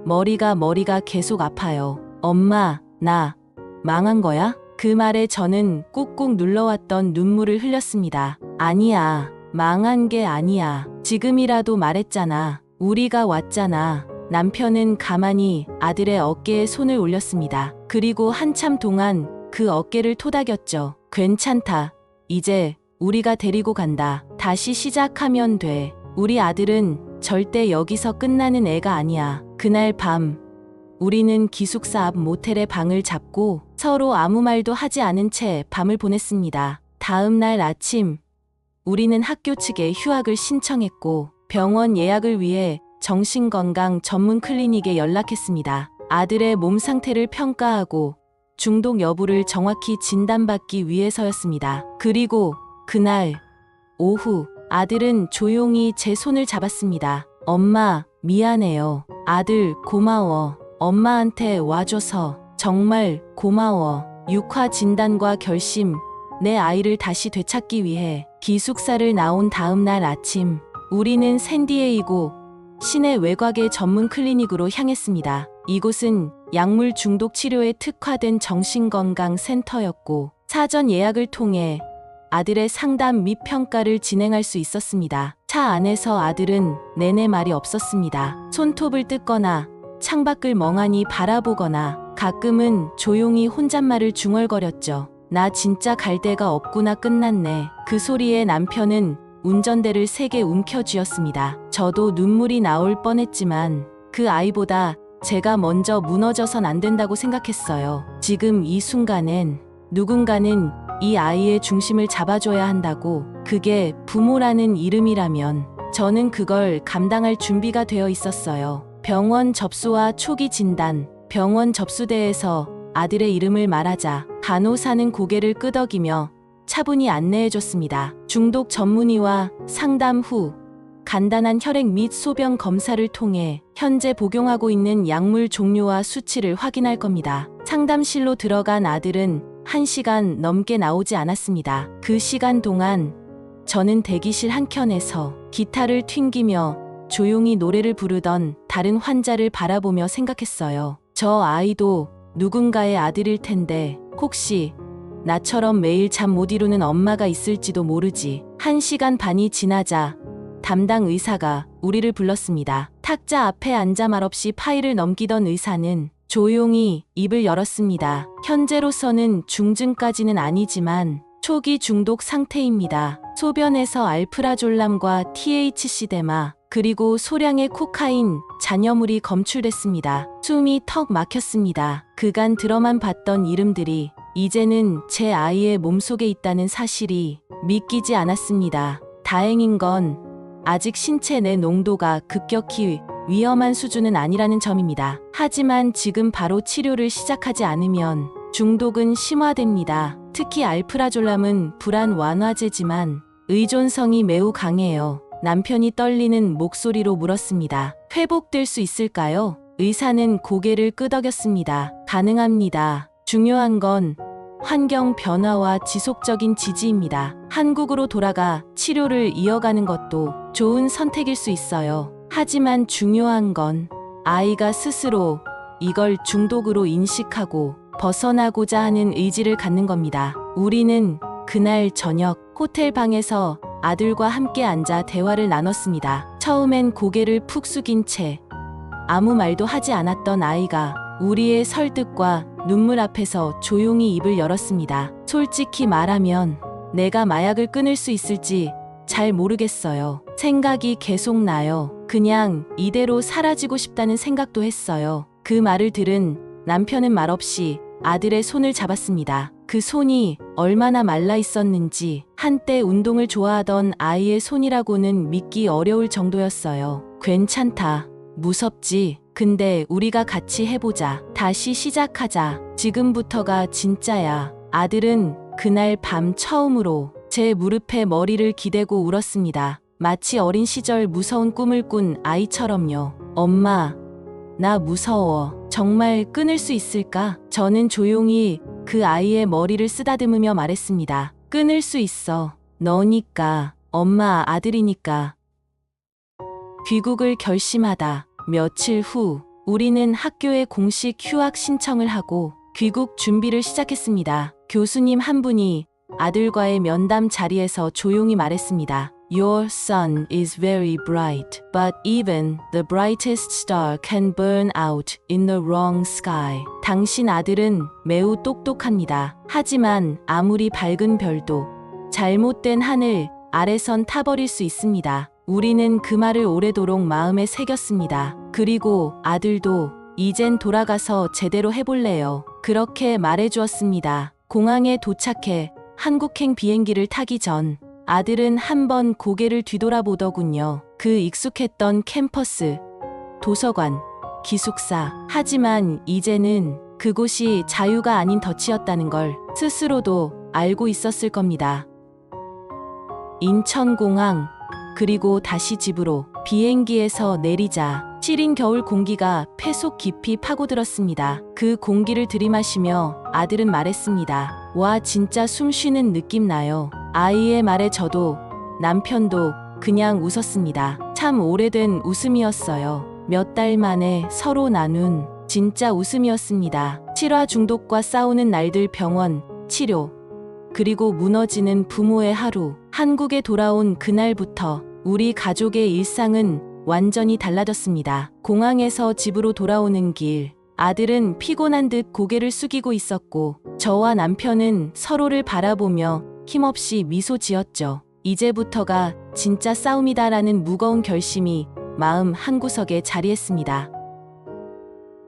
머리가 계속 아파요. 엄마, 나 망한 거야? 그 말에 저는 꾹꾹 눌러왔던 눈물을 흘렸습니다. 아니야. 망한 게 아니야. 지금이라도 말했잖아. 우리가 왔잖아. 남편은 가만히 아들의 어깨에 손을 올렸습니다. 그리고 한참 동안 그 어깨를 토닥였죠. 괜찮다. 이제 우리가 데리고 간다. 다시 시작하면 돼. 우리 아들은 절대 여기서 끝나는 애가 아니야. 그날 밤 우리는 기숙사 앞 모텔의 방을 잡고 서로 아무 말도 하지 않은 채 밤을 보냈습니다. 다음 날 아침 우리는 학교 측에 휴학을 신청했고 병원 예약을 위해 정신건강 전문 클리닉에 연락했습니다. 아들의 몸 상태를 평가하고 중독 여부를 정확히 진단받기 위해서였습니다. 그리고 그날 오후 아들은 조용히 제 손을 잡았습니다. 엄마, 미안해요. 아들, 고마워. 엄마한테 와줘서 정말 고마워. 육화 진단과 결심, 내 아이를 다시 되찾기 위해 기숙사를 나온 다음 날 아침 우리는 샌디에이고 시내 외곽의 전문 클리닉으로 향했습니다. 이곳은 약물 중독 치료에 특화된 정신건강센터였고 사전 예약을 통해 아들의 상담 및 평가를 진행할 수 있었습니다. 차 안에서 아들은 내내 말이 없었습니다. 손톱을 뜯거나 창밖을 멍하니 바라보거나 가끔은 조용히 혼잣말을 중얼거렸죠. 나 진짜 갈 데가 없구나 끝났네. 그 소리에 남편은 운전대를 세게 움켜쥐었습니다. 저도 눈물이 나올 뻔했지만 그 아이보다 제가 먼저 무너져선 안 된다고 생각했어요. 지금 이 순간엔 누군가는 이 아이의 중심을 잡아줘야 한다고. 그게 부모라는 이름이라면 저는 그걸 감당할 준비가 되어 있었어요. 병원 접수와 초기 진단, 병원 접수대에서 아들의 이름을 말하자 간호사는 고개를 끄덕이며 차분히 안내해줬습니다. 중독 전문의와 상담 후 간단한 혈액 및 소변 검사를 통해 현재 복용하고 있는 약물 종류와 수치를 확인할 겁니다. 상담실로 들어간 아들은 1시간 넘게 나오지 않았습니다. 그 시간 동안 저는 대기실 한켠에서 기타를 튕기며 조용히 노래를 부르던 다른 환자를 바라보며 생각했어요. 저 아이도 누군가의 아들일 텐데 혹시 나처럼 매일 잠 못 이루는 엄마가 있을지도 모르지. 1시간 반이 지나자 담당 의사가 우리를 불렀습니다. 탁자 앞에 앉아 말없이 파일을 넘기던 의사는 조용히 입을 열었습니다. 현재로서는 중증까지는 아니지만 초기 중독 상태입니다. 소변에서 알프라졸람과 THC 대마 그리고 소량의 코카인 잔여물이 검출됐습니다. 숨이 턱 막혔습니다. 그간 들어만 봤던 이름들이 이제는 제 아이의 몸속에 있다는 사실이 믿기지 않았습니다. 다행인 건 아직 신체 내 농도가 급격히 위험한 수준은 아니라는 점입니다. 하지만 지금 바로 치료를 시작하지 않으면 중독은 심화됩니다. 특히 알프라졸람은 불안 완화제지만 의존성이 매우 강해요. 남편이 떨리는 목소리로 물었습니다. 회복될 수 있을까요? 의사는 고개를 끄덕였습니다. 가능합니다. 중요한 건 환경 변화와 지속적인 지지입니다. 한국으로 돌아가 치료를 이어가는 것도 좋은 선택일 수 있어요. 하지만 중요한 건 아이가 스스로 이걸 중독으로 인식하고 벗어나고자 하는 의지를 갖는 겁니다. 우리는 그날 저녁 호텔 방에서 아들과 함께 앉아 대화를 나눴습니다. 처음엔 고개를 푹 숙인 채 아무 말도 하지 않았던 아이가 우리의 설득과 눈물 앞에서 조용히 입을 열었습니다. 솔직히 말하면 내가 마약을 끊을 수 있을지 잘 모르겠어요. 생각이 계속 나요. 그냥 이대로 사라지고 싶다는 생각도 했어요. 그 말을 들은 남편은 말없이 아들의 손을 잡았습니다. 그 손이 얼마나 말라 있었는지 한때 운동을 좋아하던 아이의 손이라고는 믿기 어려울 정도였어요. 괜찮다. 무섭지. 근데 우리가 같이 해보자. 다시 시작하자. 지금부터가 진짜야. 아들은 그날 밤 처음으로 제 무릎에 머리를 기대고 울었습니다. 마치 어린 시절 무서운 꿈을 꾼 아이처럼요. 엄마, 나 무서워. 정말 끊을 수 있을까? 저는 조용히 그 아이의 머리를 쓰다듬으며 말했습니다. 끊을 수 있어. 너니까. 엄마 아들이니까. 귀국을 결심하다. 며칠 후 우리는 학교에 공식 휴학 신청을 하고 귀국 준비를 시작했습니다. 교수님 한 분이 아들과의 면담 자리에서 조용히 말했습니다. Your son is very bright, but even the brightest star can burn out in the wrong sky. 당신 아들은 매우 똑똑합니다. 하지만 아무리 밝은 별도 잘못된 하늘 아래선 타버릴 수 있습니다. 우리는 그 말을 오래도록 마음에 새겼습니다. 그리고 아들도 이젠 돌아가서 제대로 해볼래요. 그렇게 말해주었습니다. 공항에 도착해 한국행 비행기를 타기 전 아들은 한번 고개를 뒤돌아보더군요. 그 익숙했던 캠퍼스, 도서관, 기숙사. 하지만 이제는 그곳이 자유가 아닌 덫이었다는 걸 스스로도 알고 있었을 겁니다. 인천공항, 그리고 다시 집으로 비행기에서 내리자 시린 겨울 공기가 폐 속 깊이 파고들었습니다. 그 공기를 들이마시며 아들은 말했습니다. 와, 진짜 숨 쉬는 느낌 나요. 아이의 말에 저도 남편도 그냥 웃었습니다. 참 오래된 웃음이었어요. 몇 달 만에 서로 나눈 진짜 웃음이었습니다. 실화 중독과 싸우는 날들, 병원, 치료, 그리고 무너지는 부모의 하루. 한국에 돌아온 그날부터 우리 가족의 일상은 완전히 달라졌습니다. 공항에서 집으로 돌아오는 길, 아들은 피곤한 듯 고개를 숙이고 있었고 저와 남편은 서로를 바라보며 힘없이 미소 지었죠. 이제부터가 진짜 싸움이다라는 무거운 결심이 마음 한구석에 자리했습니다.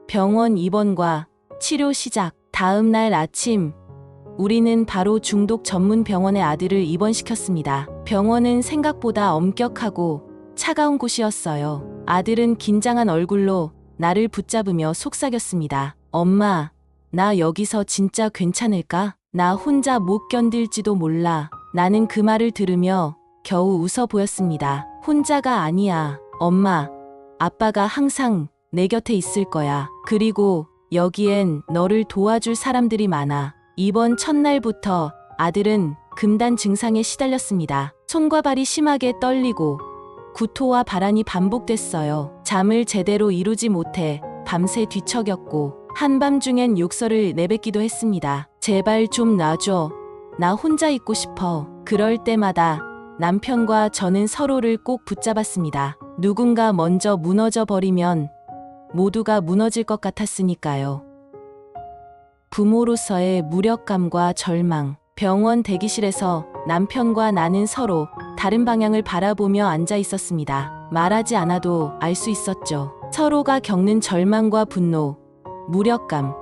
병원 입원과 치료 시작. 다음 날 아침, 우리는 바로 중독 전문 병원에 아들을 입원시켰습니다. 병원은 생각보다 엄격하고 차가운 곳이었어요. 아들은 긴장한 얼굴로 나를 붙잡으며 속삭였습니다. 엄마, 나 여기서 진짜 괜찮을까? 나 혼자 못 견딜지도 몰라. 나는 그 말을 들으며 겨우 웃어 보였습니다. 혼자가 아니야. 엄마, 아빠가 항상 내 곁에 있을 거야. 그리고 여기엔 너를 도와줄 사람들이 많아. 입원 첫날부터 아들은 금단 증상에 시달렸습니다. 손과 발이 심하게 떨리고 구토와 발한이 반복됐어요. 잠을 제대로 이루지 못해 밤새 뒤척였고 한밤중엔 욕설을 내뱉기도 했습니다. 제발 좀 놔줘. 나 혼자 있고 싶어. 그럴 때마다 남편과 저는 서로를 꼭 붙잡았습니다. 누군가 먼저 무너져 버리면 모두가 무너질 것 같았으니까요. 부모로서의 무력감과 절망. 병원 대기실에서 남편과 나는 서로 다른 방향을 바라보며 앉아 있었습니다. 말하지 않아도 알 수 있었죠. 서로가 겪는 절망과 분노, 무력감,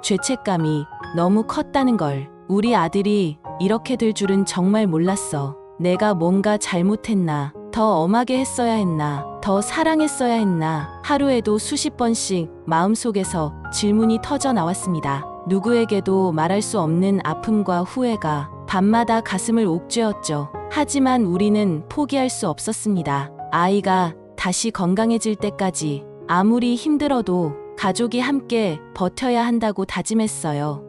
죄책감이 너무 컸다는 걸. 우리 아들이 이렇게 될 줄은 정말 몰랐어. 내가 뭔가 잘못했나? 더 엄하게 했어야 했나? 더 사랑했어야 했나? 하루에도 수십 번씩 마음속에서 질문이 터져 나왔습니다. 누구에게도 말할 수 없는 아픔과 후회가 밤마다 가슴을 옥죄었죠. 하지만 우리는 포기할 수 없었습니다. 아이가 다시 건강해질 때까지 아무리 힘들어도 가족이 함께 버텨야 한다고 다짐했어요.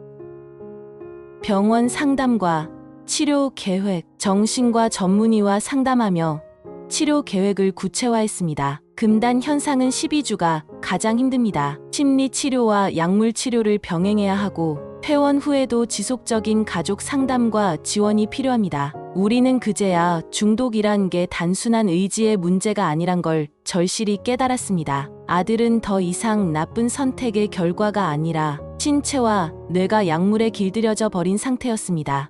병원 상담과 치료 계획. 정신과 전문의와 상담하며 치료 계획을 구체화했습니다. 금단 현상은 12주가 가장 힘듭니다. 심리 치료와 약물 치료를 병행해야 하고 퇴원 후에도 지속적인 가족 상담과 지원이 필요합니다. 우리는 그제야 중독이란 게 단순한 의지의 문제가 아니란 걸 절실히 깨달았습니다. 아들은 더 이상 나쁜 선택의 결과가 아니라 신체와 뇌가 약물에 길들여져 버린 상태였습니다.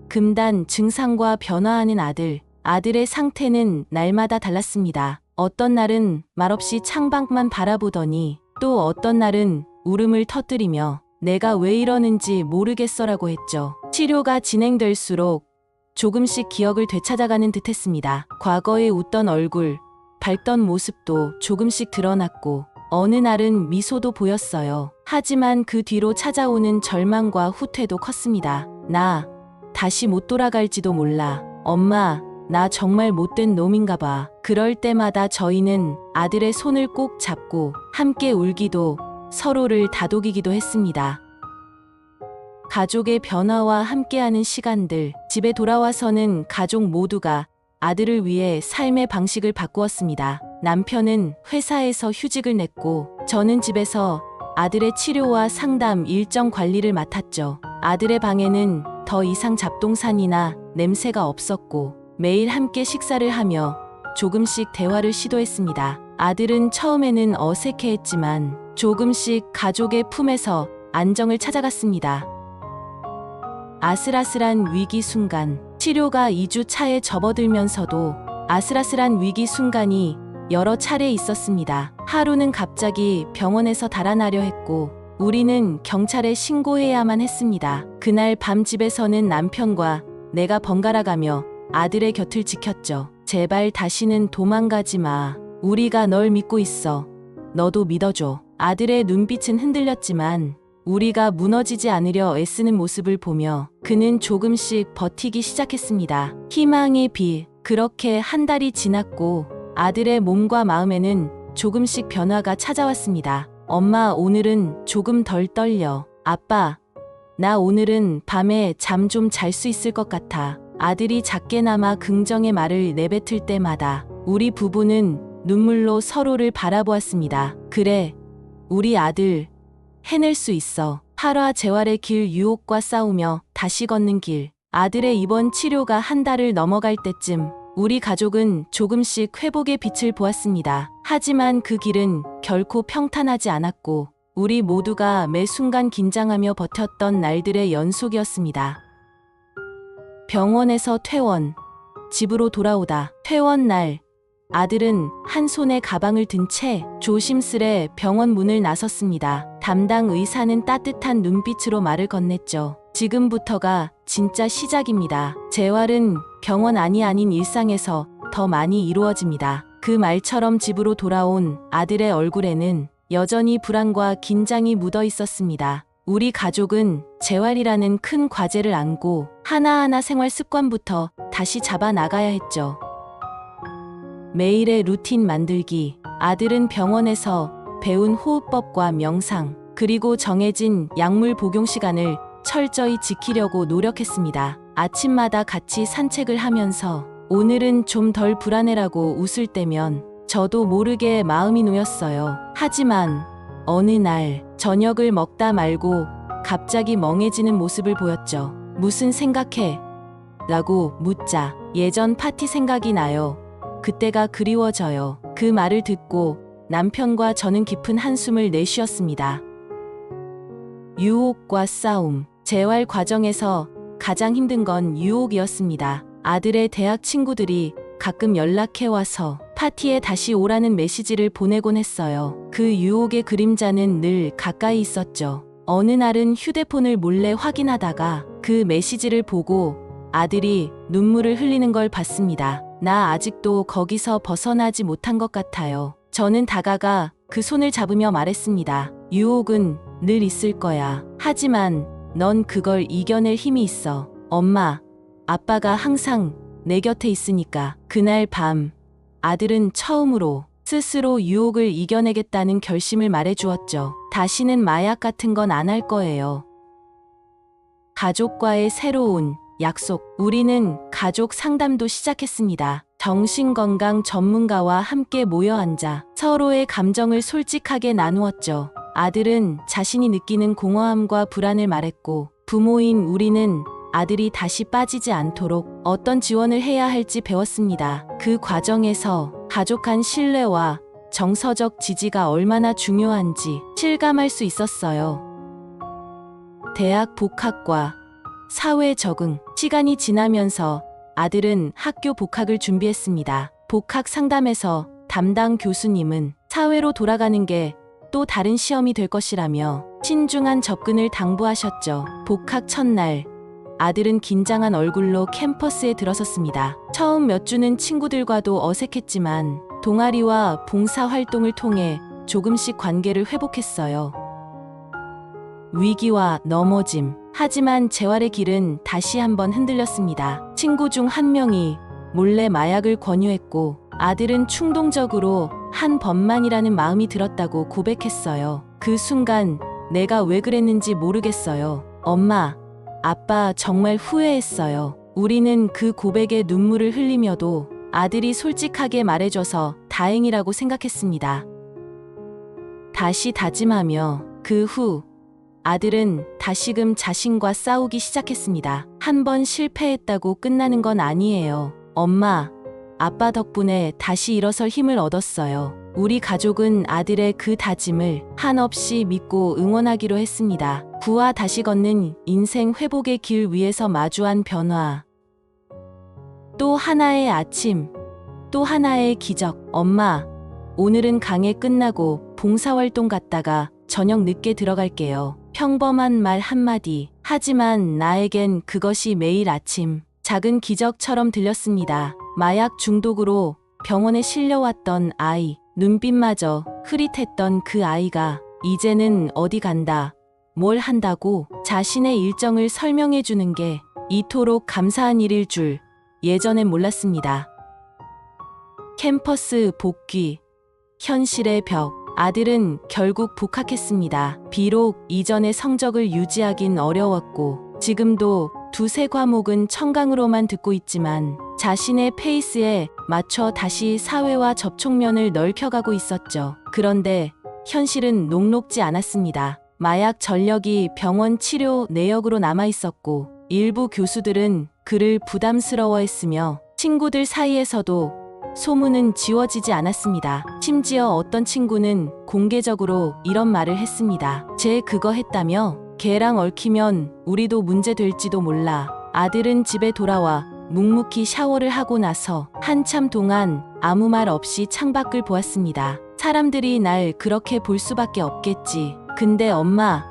금단 증상과 변화하는 아들. 아들의 상태는 날마다 달랐습니다. 어떤 날은 말없이 창밖만 바라보더니 또 어떤 날은 울음을 터뜨리며 내가 왜 이러는지 모르겠어라고 했죠. 치료가 진행될수록 조금씩 기억을 되찾아가는 듯했습니다. 과거에 웃던 얼굴, 밝던 모습도 조금씩 드러났고 어느 날은 미소도 보였어요. 하지만 그 뒤로 찾아오는 절망과 후퇴도 컸습니다. 나 다시 못 돌아갈지도 몰라. 엄마, 나 정말 못된 놈인가 봐. 그럴 때마다 저희는 아들의 손을 꼭 잡고 함께 울기도 서로를 다독이기도 했습니다. 가족의 변화와 함께하는 시간들. 집에 돌아와서는 가족 모두가 아들을 위해 삶의 방식을 바꾸었습니다. 남편은 회사에서 휴직을 냈고 저는 집에서 아들의 치료와 상담 일정 관리를 맡았죠. 아들의 방에는 더 이상 잡동사니나 냄새가 없었고 매일 함께 식사를 하며 조금씩 대화를 시도했습니다. 아들은 처음에는 어색해했지만 조금씩 가족의 품에서 안정을 찾아갔습니다. 아슬아슬한 위기 순간. 치료가 2주 차에 접어들면서도 아슬아슬한 위기 순간이 여러 차례 있었습니다. 하루는 갑자기 병원에서 달아나려 했고 우리는 경찰에 신고해야만 했습니다. 그날 밤 집에서는 남편과 내가 번갈아 가며 아들의 곁을 지켰죠. 제발 다시는 도망가지 마. 우리가 널 믿고 있어. 너도 믿어줘. 아들의 눈빛은 흔들렸지만 우리가 무너지지 않으려 애쓰는 모습을 보며 그는 조금씩 버티기 시작했습니다. 희망의 빛. 그렇게 한 달이 지났고 아들의 몸과 마음에는 조금씩 변화가 찾아왔습니다. 엄마, 오늘은 조금 덜 떨려. 아빠, 나 오늘은 밤에 잠 좀 잘 수 있을 것 같아. 아들이 작게나마 긍정의 말을 내뱉을 때마다 우리 부부는 눈물로 서로를 바라보았습니다. 그래, 우리 아들 해낼 수 있어. 팔화 재활의 길 유혹과 싸우며 다시 걷는 길. 아들의 입원 치료가 한 달을 넘어갈 때쯤 우리 가족은 조금씩 회복의 빛을 보았습니다. 하지만 그 길은 결코 평탄하지 않았고 우리 모두가 매 순간 긴장하며 버텼던 날들의 연속이었습니다. 병원에서 퇴원, 집으로 돌아오다. 퇴원 날, 아들은 한 손에 가방을 든 채 조심스레 병원 문을 나섰습니다. 담당 의사는 따뜻한 눈빛으로 말을 건넸죠. 지금부터가 진짜 시작입니다. 재활은 병원 안이 아닌 일상에서 더 많이 이루어집니다. 그 말처럼 집으로 돌아온 아들의 얼굴에는 여전히 불안과 긴장이 묻어 있었습니다. 우리 가족은 재활이라는 큰 과제를 안고 하나하나 생활 습관부터 다시 잡아 나가야 했죠. 매일의 루틴 만들기. 아들은 병원에서 배운 호흡법과 명상, 그리고 정해진 약물 복용 시간을 철저히 지키려고 노력했습니다. 아침마다 같이 산책을 하면서 오늘은 좀 덜 불안해라고 웃을 때면 저도 모르게 마음이 놓였어요. 하지만 어느 날 저녁을 먹다 말고 갑자기 멍해지는 모습을 보였죠. 무슨 생각해? 라고 묻자 예전 파티 생각이 나요. 그때가 그리워져요. 그 말을 듣고 남편과 저는 깊은 한숨을 내쉬었습니다. 유혹과 싸움. 재활 과정에서 가장 힘든 건 유혹이었습니다. 아들의 대학 친구들이 가끔 연락해와서 파티에 다시 오라는 메시지를 보내곤 했어요. 그 유혹의 그림자는 늘 가까이 있었죠. 어느 날은 휴대폰을 몰래 확인하다가 그 메시지를 보고 아들이 눈물을 흘리는 걸 봤습니다. 나 아직도 거기서 벗어나지 못한 것 같아요. 저는 다가가 그 손을 잡으며 말했습니다. 유혹은 늘 있을 거야. 하지만 넌 그걸 이겨낼 힘이 있어. 엄마, 아빠가 항상 내 곁에 있으니까. 그날 밤, 아들은 처음으로 스스로 유혹을 이겨내겠다는 결심을 말해주었죠. 다시는 마약 같은 건 안 할 거예요. 가족과의 새로운 약속. 우리는 가족 상담도 시작했습니다. 정신건강 전문가와 함께 모여 앉아 서로의 감정을 솔직하게 나누었죠. 아들은 자신이 느끼는 공허함과 불안을 말했고, 부모인 우리는 아들이 다시 빠지지 않도록 어떤 지원을 해야 할지 배웠습니다. 그 과정에서 가족 간 신뢰와 정서적 지지가 얼마나 중요한지 실감할 수 있었어요. 대학 복학과 사회 적응. 시간이 지나면서 아들은 학교 복학을 준비했습니다. 복학 상담에서 담당 교수님은 사회로 돌아가는 게 또 다른 시험이 될 것이라며 신중한 접근을 당부하셨죠. 복학 첫날, 아들은 긴장한 얼굴로 캠퍼스에 들어섰습니다. 처음 몇 주는 친구들과도 어색했지만 동아리와 봉사활동을 통해 조금씩 관계를 회복했어요. 위기와 넘어짐. 하지만 재활의 길은 다시 한번 흔들렸습니다. 친구 중 한 명이 몰래 마약을 권유했고 아들은 충동적으로 한 번만이라는 마음이 들었다고 고백했어요. 그 순간 내가 왜 그랬는지 모르겠어요. 엄마, 아빠 정말 후회했어요. 우리는 그 고백에 눈물을 흘리며도 아들이 솔직하게 말해줘서 다행이라고 생각했습니다. 다시 다짐하며 그 후 아들은 다시금 자신과 싸우기 시작했습니다. 한 번 실패했다고 끝나는 건 아니에요. 엄마, 아빠 덕분에 다시 일어설 힘을 얻었어요. 우리 가족은 아들의 그 다짐을 한없이 믿고 응원하기로 했습니다. 부와 다시 걷는 인생 회복의 길 위에서 마주한 변화. 또 하나의 아침, 또 하나의 기적. 엄마, 오늘은 강의 끝나고 봉사활동 갔다가 저녁 늦게 들어갈게요. 평범한 말 한마디. 하지만 나에겐 그것이 매일 아침 작은 기적처럼 들렸습니다. 마약 중독으로 병원에 실려왔던 아이, 눈빛마저 흐릿했던 그 아이가 이제는 어디 간다, 뭘 한다고 자신의 일정을 설명해 주는 게 이토록 감사한 일일 줄 예전엔 몰랐습니다. 캠퍼스 복귀, 현실의 벽. 아들은 결국 복학했습니다. 비록 이전의 성적을 유지하긴 어려웠고 지금도 두세 과목은 청강으로만 듣고 있지만 자신의 페이스에 맞춰 다시 사회와 접촉면을 넓혀가고 있었죠. 그런데 현실은 녹록지 않았습니다. 마약 전력이 병원 치료 내역으로 남아 있었고 일부 교수들은 그를 부담스러워했으며 친구들 사이에서도 소문은 지워지지 않았습니다. 심지어 어떤 친구는 공개적으로 이런 말을 했습니다. 쟤 그거 했다며? 걔랑 얽히면 우리도 문제 될지도 몰라. 아들은 집에 돌아와 묵묵히 샤워를 하고 나서 한참 동안 아무 말 없이 창밖을 보았습니다. 사람들이 날 그렇게 볼 수밖에 없겠지. 근데 엄마,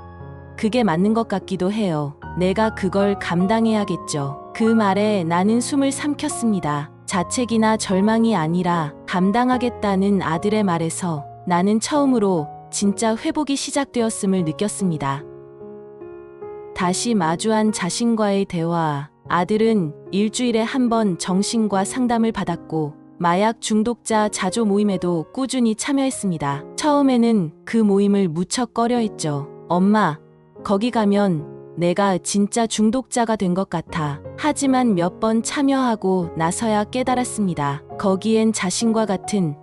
그게 맞는 것 같기도 해요. 내가 그걸 감당해야겠죠. 그 말에 나는 숨을 삼켰습니다. 자책이나 절망이 아니라 감당하겠다는 아들의 말에서 나는 처음으로 진짜 회복이 시작되었음을 느꼈습니다. 다시 마주한 자신과의 대화. 아들은 일주일에 한 번 정신과 상담을 받았고 마약 중독자 자조 모임에도 꾸준히 참여했습니다. 처음에는 그 모임을 무척 꺼려했죠. 엄마, 거기 가면 내가 진짜 중독자가 된 것 같아. 하지만 몇 번 참여하고 나서야 깨달았습니다. 거기엔 자신과 같은,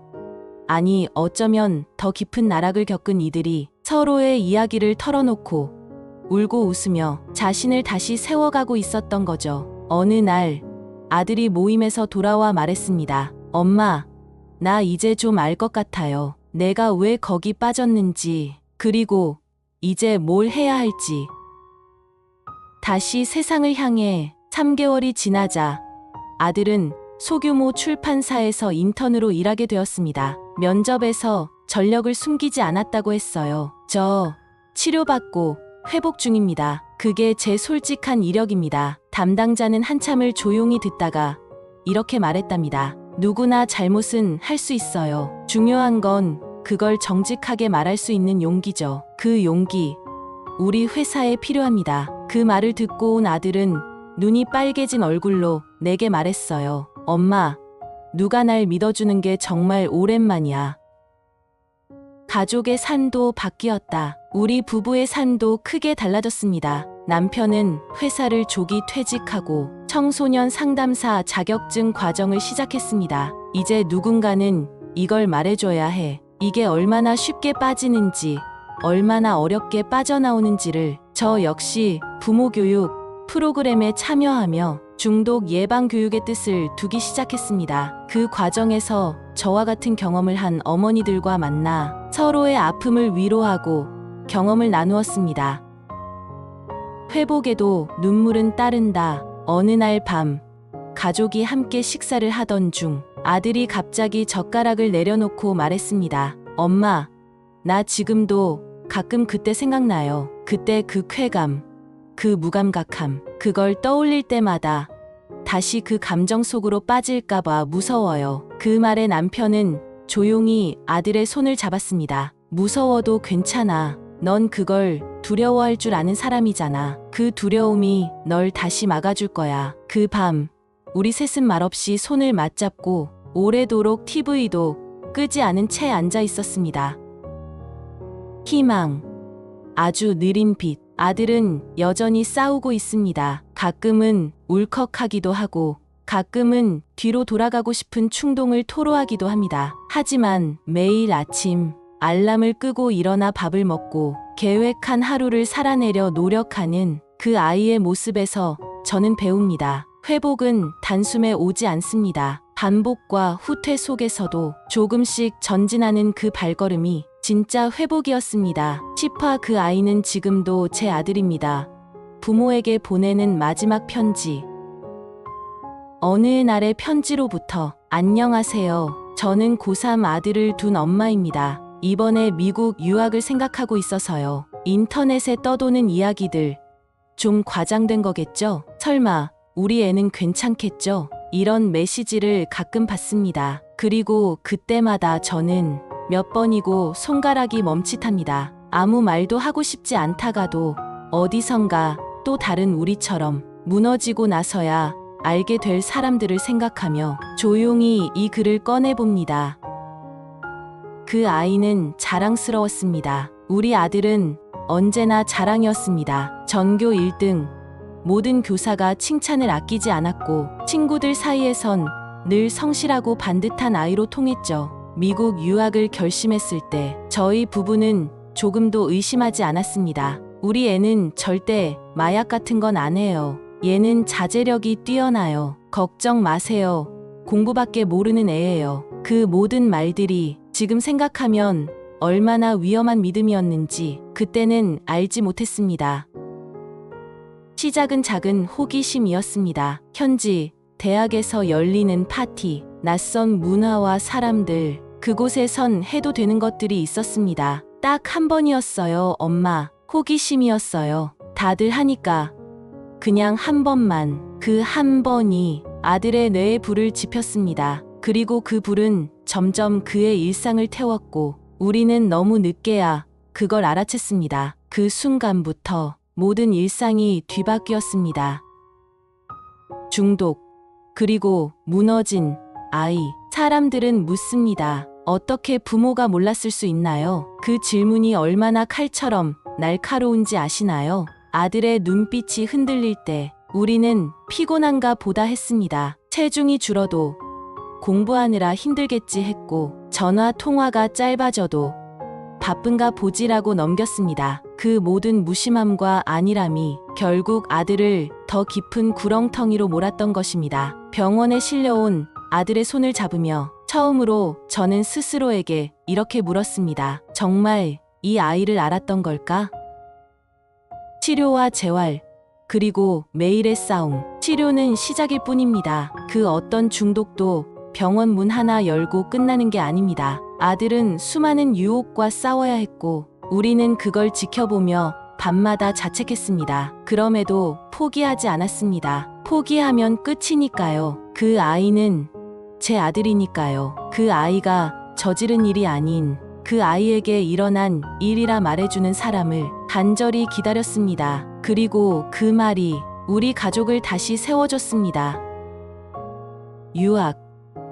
아니 어쩌면 더 깊은 나락을 겪은 이들이 서로의 이야기를 털어놓고 울고 웃으며 자신을 다시 세워가고 있었던 거죠. 어느 날 아들이 모임에서 돌아와 말했습니다. 엄마, 나 이제 좀 알 것 같아요. 내가 왜 거기 빠졌는지, 그리고 이제 뭘 해야 할지. 다시 세상을 향해 3개월이 지나자 아들은 소규모 출판사에서 인턴으로 일하게 되었습니다. 면접에서 전력을 숨기지 않았다고 했어요. 저 치료받고 회복 중입니다. 그게 제 솔직한 이력입니다. 담당자는 한참을 조용히 듣다가 이렇게 말했답니다. 누구나 잘못은 할 수 있어요. 중요한 건 그걸 정직하게 말할 수 있는 용기죠. 그 용기, 우리 회사에 필요합니다. 그 말을 듣고 온 아들은 눈이 빨개진 얼굴로 내게 말했어요. 엄마, 누가 날 믿어주는 게 정말 오랜만이야. 가족의 삶도 바뀌었다. 우리 부부의 삶도 크게 달라졌습니다. 남편은 회사를 조기 퇴직하고 청소년 상담사 자격증 과정을 시작했습니다. 이제 누군가는 이걸 말해줘야 해. 이게 얼마나 쉽게 빠지는지, 얼마나 어렵게 빠져나오는지를. 저 역시 부모 교육 프로그램에 참여하며 중독 예방 교육의 뜻을 두기 시작했습니다. 그 과정에서 저와 같은 경험을 한 어머니들과 만나 서로의 아픔을 위로하고 경험을 나누었습니다. 회복에도 눈물은 따른다. 어느 날 밤, 가족이 함께 식사를 하던 중 아들이 갑자기 젓가락을 내려놓고 말했습니다. 엄마, 나 지금도 가끔 그때 생각나요. 그때 그 쾌감, 그 무감각함, 그걸 떠올릴 때마다 다시 그 감정 속으로 빠질까봐 무서워요. 그 말에 남편은 조용히 아들의 손을 잡았습니다. 무서워도 괜찮아. 넌 그걸 두려워할 줄 아는 사람이잖아. 그 두려움이 널 다시 막아줄 거야. 그 밤, 우리 셋은 말없이 손을 맞잡고 오래도록 TV도 끄지 않은 채 앉아 있었습니다. 희망, 아주 느린 빛. 아들은 여전히 싸우고 있습니다. 가끔은 울컥하기도 하고 가끔은 뒤로 돌아가고 싶은 충동을 토로하기도 합니다. 하지만 매일 아침 알람을 끄고 일어나 밥을 먹고 계획한 하루를 살아내려 노력하는 그 아이의 모습에서 저는 배웁니다. 회복은 단숨에 오지 않습니다. 반복과 후퇴 속에서도 조금씩 전진하는 그 발걸음이 진짜 회복이었습니다. 10화. 그 아이는 지금도 제 아들입니다. 부모에게 보내는 마지막 편지. 어느 날의 편지로부터. 안녕하세요. 저는 고3 아들을 둔 엄마입니다. 이번에 미국 유학을 생각하고 있어서요. 인터넷에 떠도는 이야기들. 좀 과장된 거겠죠? 설마 우리 애는 괜찮겠죠? 이런 메시지를 가끔 받습니다. 그리고 그때마다 저는 몇 번이고 손가락이 멈칫합니다. 아무 말도 하고 싶지 않다가도 어디선가 또 다른 우리처럼 무너지고 나서야 알게 될 사람들을 생각하며 조용히 이 글을 꺼내봅니다. 그 아이는 자랑스러웠습니다. 우리 아들은 언제나 자랑이었습니다. 전교 1등, 모든 교사가 칭찬을 아끼지 않았고 친구들 사이에선 늘 성실하고 반듯한 아이로 통했죠. 미국 유학을 결심했을 때 저희 부부는 조금도 의심하지 않았습니다. 우리 애는 절대 마약 같은 건 안 해요. 얘는 자제력이 뛰어나요. 걱정 마세요. 공부밖에 모르는 애예요. 그 모든 말들이 지금 생각하면 얼마나 위험한 믿음이었는지 그때는 알지 못했습니다. 시작은 작은 호기심이었습니다. 현지 대학에서 열리는 파티, 낯선 문화와 사람들, 그곳에선 해도 되는 것들이 있었습니다. 딱 한 번이었어요, 엄마. 호기심이었어요. 다들 하니까. 그냥 한 번만. 그 한 번이 아들의 뇌에 불을 지폈습니다. 그리고 그 불은 점점 그의 일상을 태웠고 우리는 너무 늦게야 그걸 알아챘습니다. 그 순간부터 모든 일상이 뒤바뀌었습니다. 중독, 그리고 무너진 아이. 사람들은 묻습니다. 어떻게 부모가 몰랐을 수 있나요? 그 질문이 얼마나 칼처럼 날카로운지 아시나요? 아들의 눈빛이 흔들릴 때 우리는 피곤한가 보다 했습니다. 체중이 줄어도 공부하느라 힘들겠지 했고 전화 통화가 짧아져도 바쁜가 보지라고 넘겼습니다. 그 모든 무심함과 안일함이 결국 아들을 더 깊은 구렁텅이로 몰았던 것입니다. 병원에 실려온 아들의 손을 잡으며 처음으로 저는 스스로에게 이렇게 물었습니다. 정말 이 아이를 알았던 걸까? 치료와 재활, 그리고 매일의 싸움. 치료는 시작일 뿐입니다. 그 어떤 중독도 병원 문 하나 열고 끝나는 게 아닙니다. 아들은 수많은 유혹과 싸워야 했고 우리는 그걸 지켜보며 밤마다 자책했습니다. 그럼에도 포기하지 않았습니다. 포기하면 끝이니까요. 그 아이는 제 아들이니까요. 그 아이가 저지른 일이 아닌 그 아이에게 일어난 일이라 말해주는 사람을 간절히 기다렸습니다. 그리고 그 말이 우리 가족을 다시 세워줬습니다. 유학,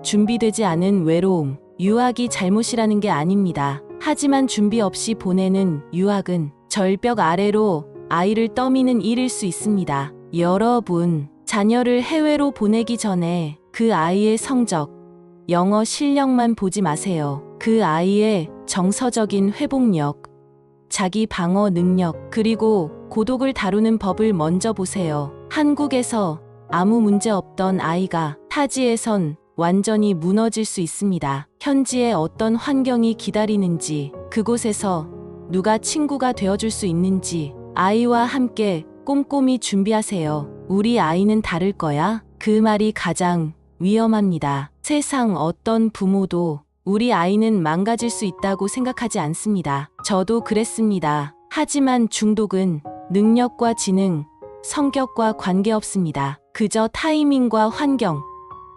준비되지 않은 외로움. 유학이 잘못이라는 게 아닙니다. 하지만 준비 없이 보내는 유학은 절벽 아래로 아이를 떠미는 일일 수 있습니다. 여러분, 자녀를 해외로 보내기 전에 그 아이의 성적, 영어 실력만 보지 마세요. 그 아이의 정서적인 회복력, 자기 방어 능력, 그리고 고독을 다루는 법을 먼저 보세요. 한국에서 아무 문제 없던 아이가 타지에선 완전히 무너질 수 있습니다. 현지에 어떤 환경이 기다리는지, 그곳에서 누가 친구가 되어줄 수 있는지 아이와 함께 꼼꼼히 준비하세요. 우리 아이는 다를 거야? 그 말이 가장 위험합니다. 세상 어떤 부모도 우리 아이는 망가질 수 있다고 생각하지 않습니다. 저도 그랬습니다. 하지만 중독은 능력과 지능, 성격과 관계없습니다. 그저 타이밍과 환경,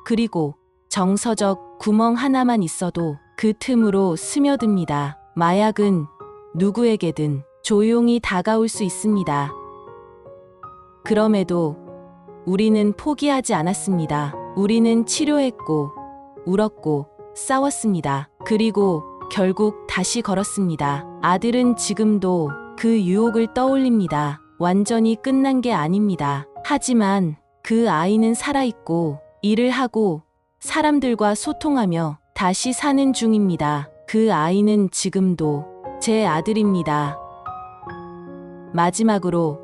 그리고 정서적 구멍 하나만 있어도 그 틈으로 스며듭니다. 마약은 누구에게든 조용히 다가올 수 있습니다. 그럼에도 우리는 포기하지 않았습니다. 우리는 치료했고, 울었고, 싸웠습니다. 그리고 결국 다시 걸었습니다. 아들은 지금도 그 유혹을 떠올립니다. 완전히 끝난 게 아닙니다. 하지만 그 아이는 살아있고, 일을 하고, 사람들과 소통하며 다시 사는 중입니다. 그 아이는 지금도 제 아들입니다. 마지막으로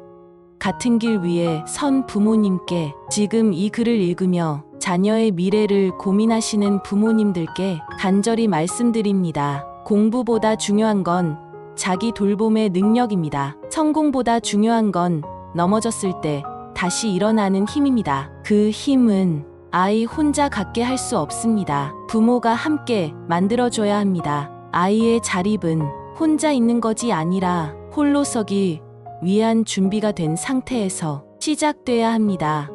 같은 길 위에 선 부모님께 지금 이 글을 읽으며 자녀의 미래를 고민하시는 부모님들께 간절히 말씀드립니다. 공부보다 중요한 건 자기 돌봄의 능력입니다. 성공보다 중요한 건 넘어졌을 때 다시 일어나는 힘입니다. 그 힘은 아이 혼자 갖게 할 수 없습니다. 부모가 함께 만들어줘야 합니다. 아이의 자립은 혼자 있는 것이 아니라 홀로 서기 위한 준비가 된 상태에서 시작돼야 합니다.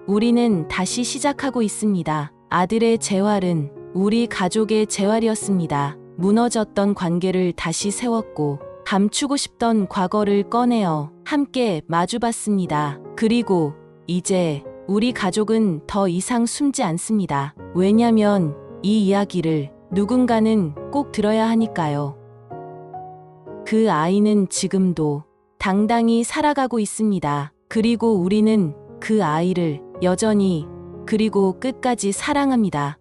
우리는 다시 시작하고 있습니다. 아들의 재활은 우리 가족의 재활이었습니다. 무너졌던 관계를 다시 세웠고 감추고 싶던 과거를 꺼내어 함께 마주봤습니다. 그리고 이제 우리 가족은 더 이상 숨지 않습니다. 왜냐면 이 이야기를 누군가는 꼭 들어야 하니까요. 그 아이는 지금도 당당히 살아가고 있습니다. 그리고 우리는 그 아이를 여전히 그리고 끝까지 사랑합니다.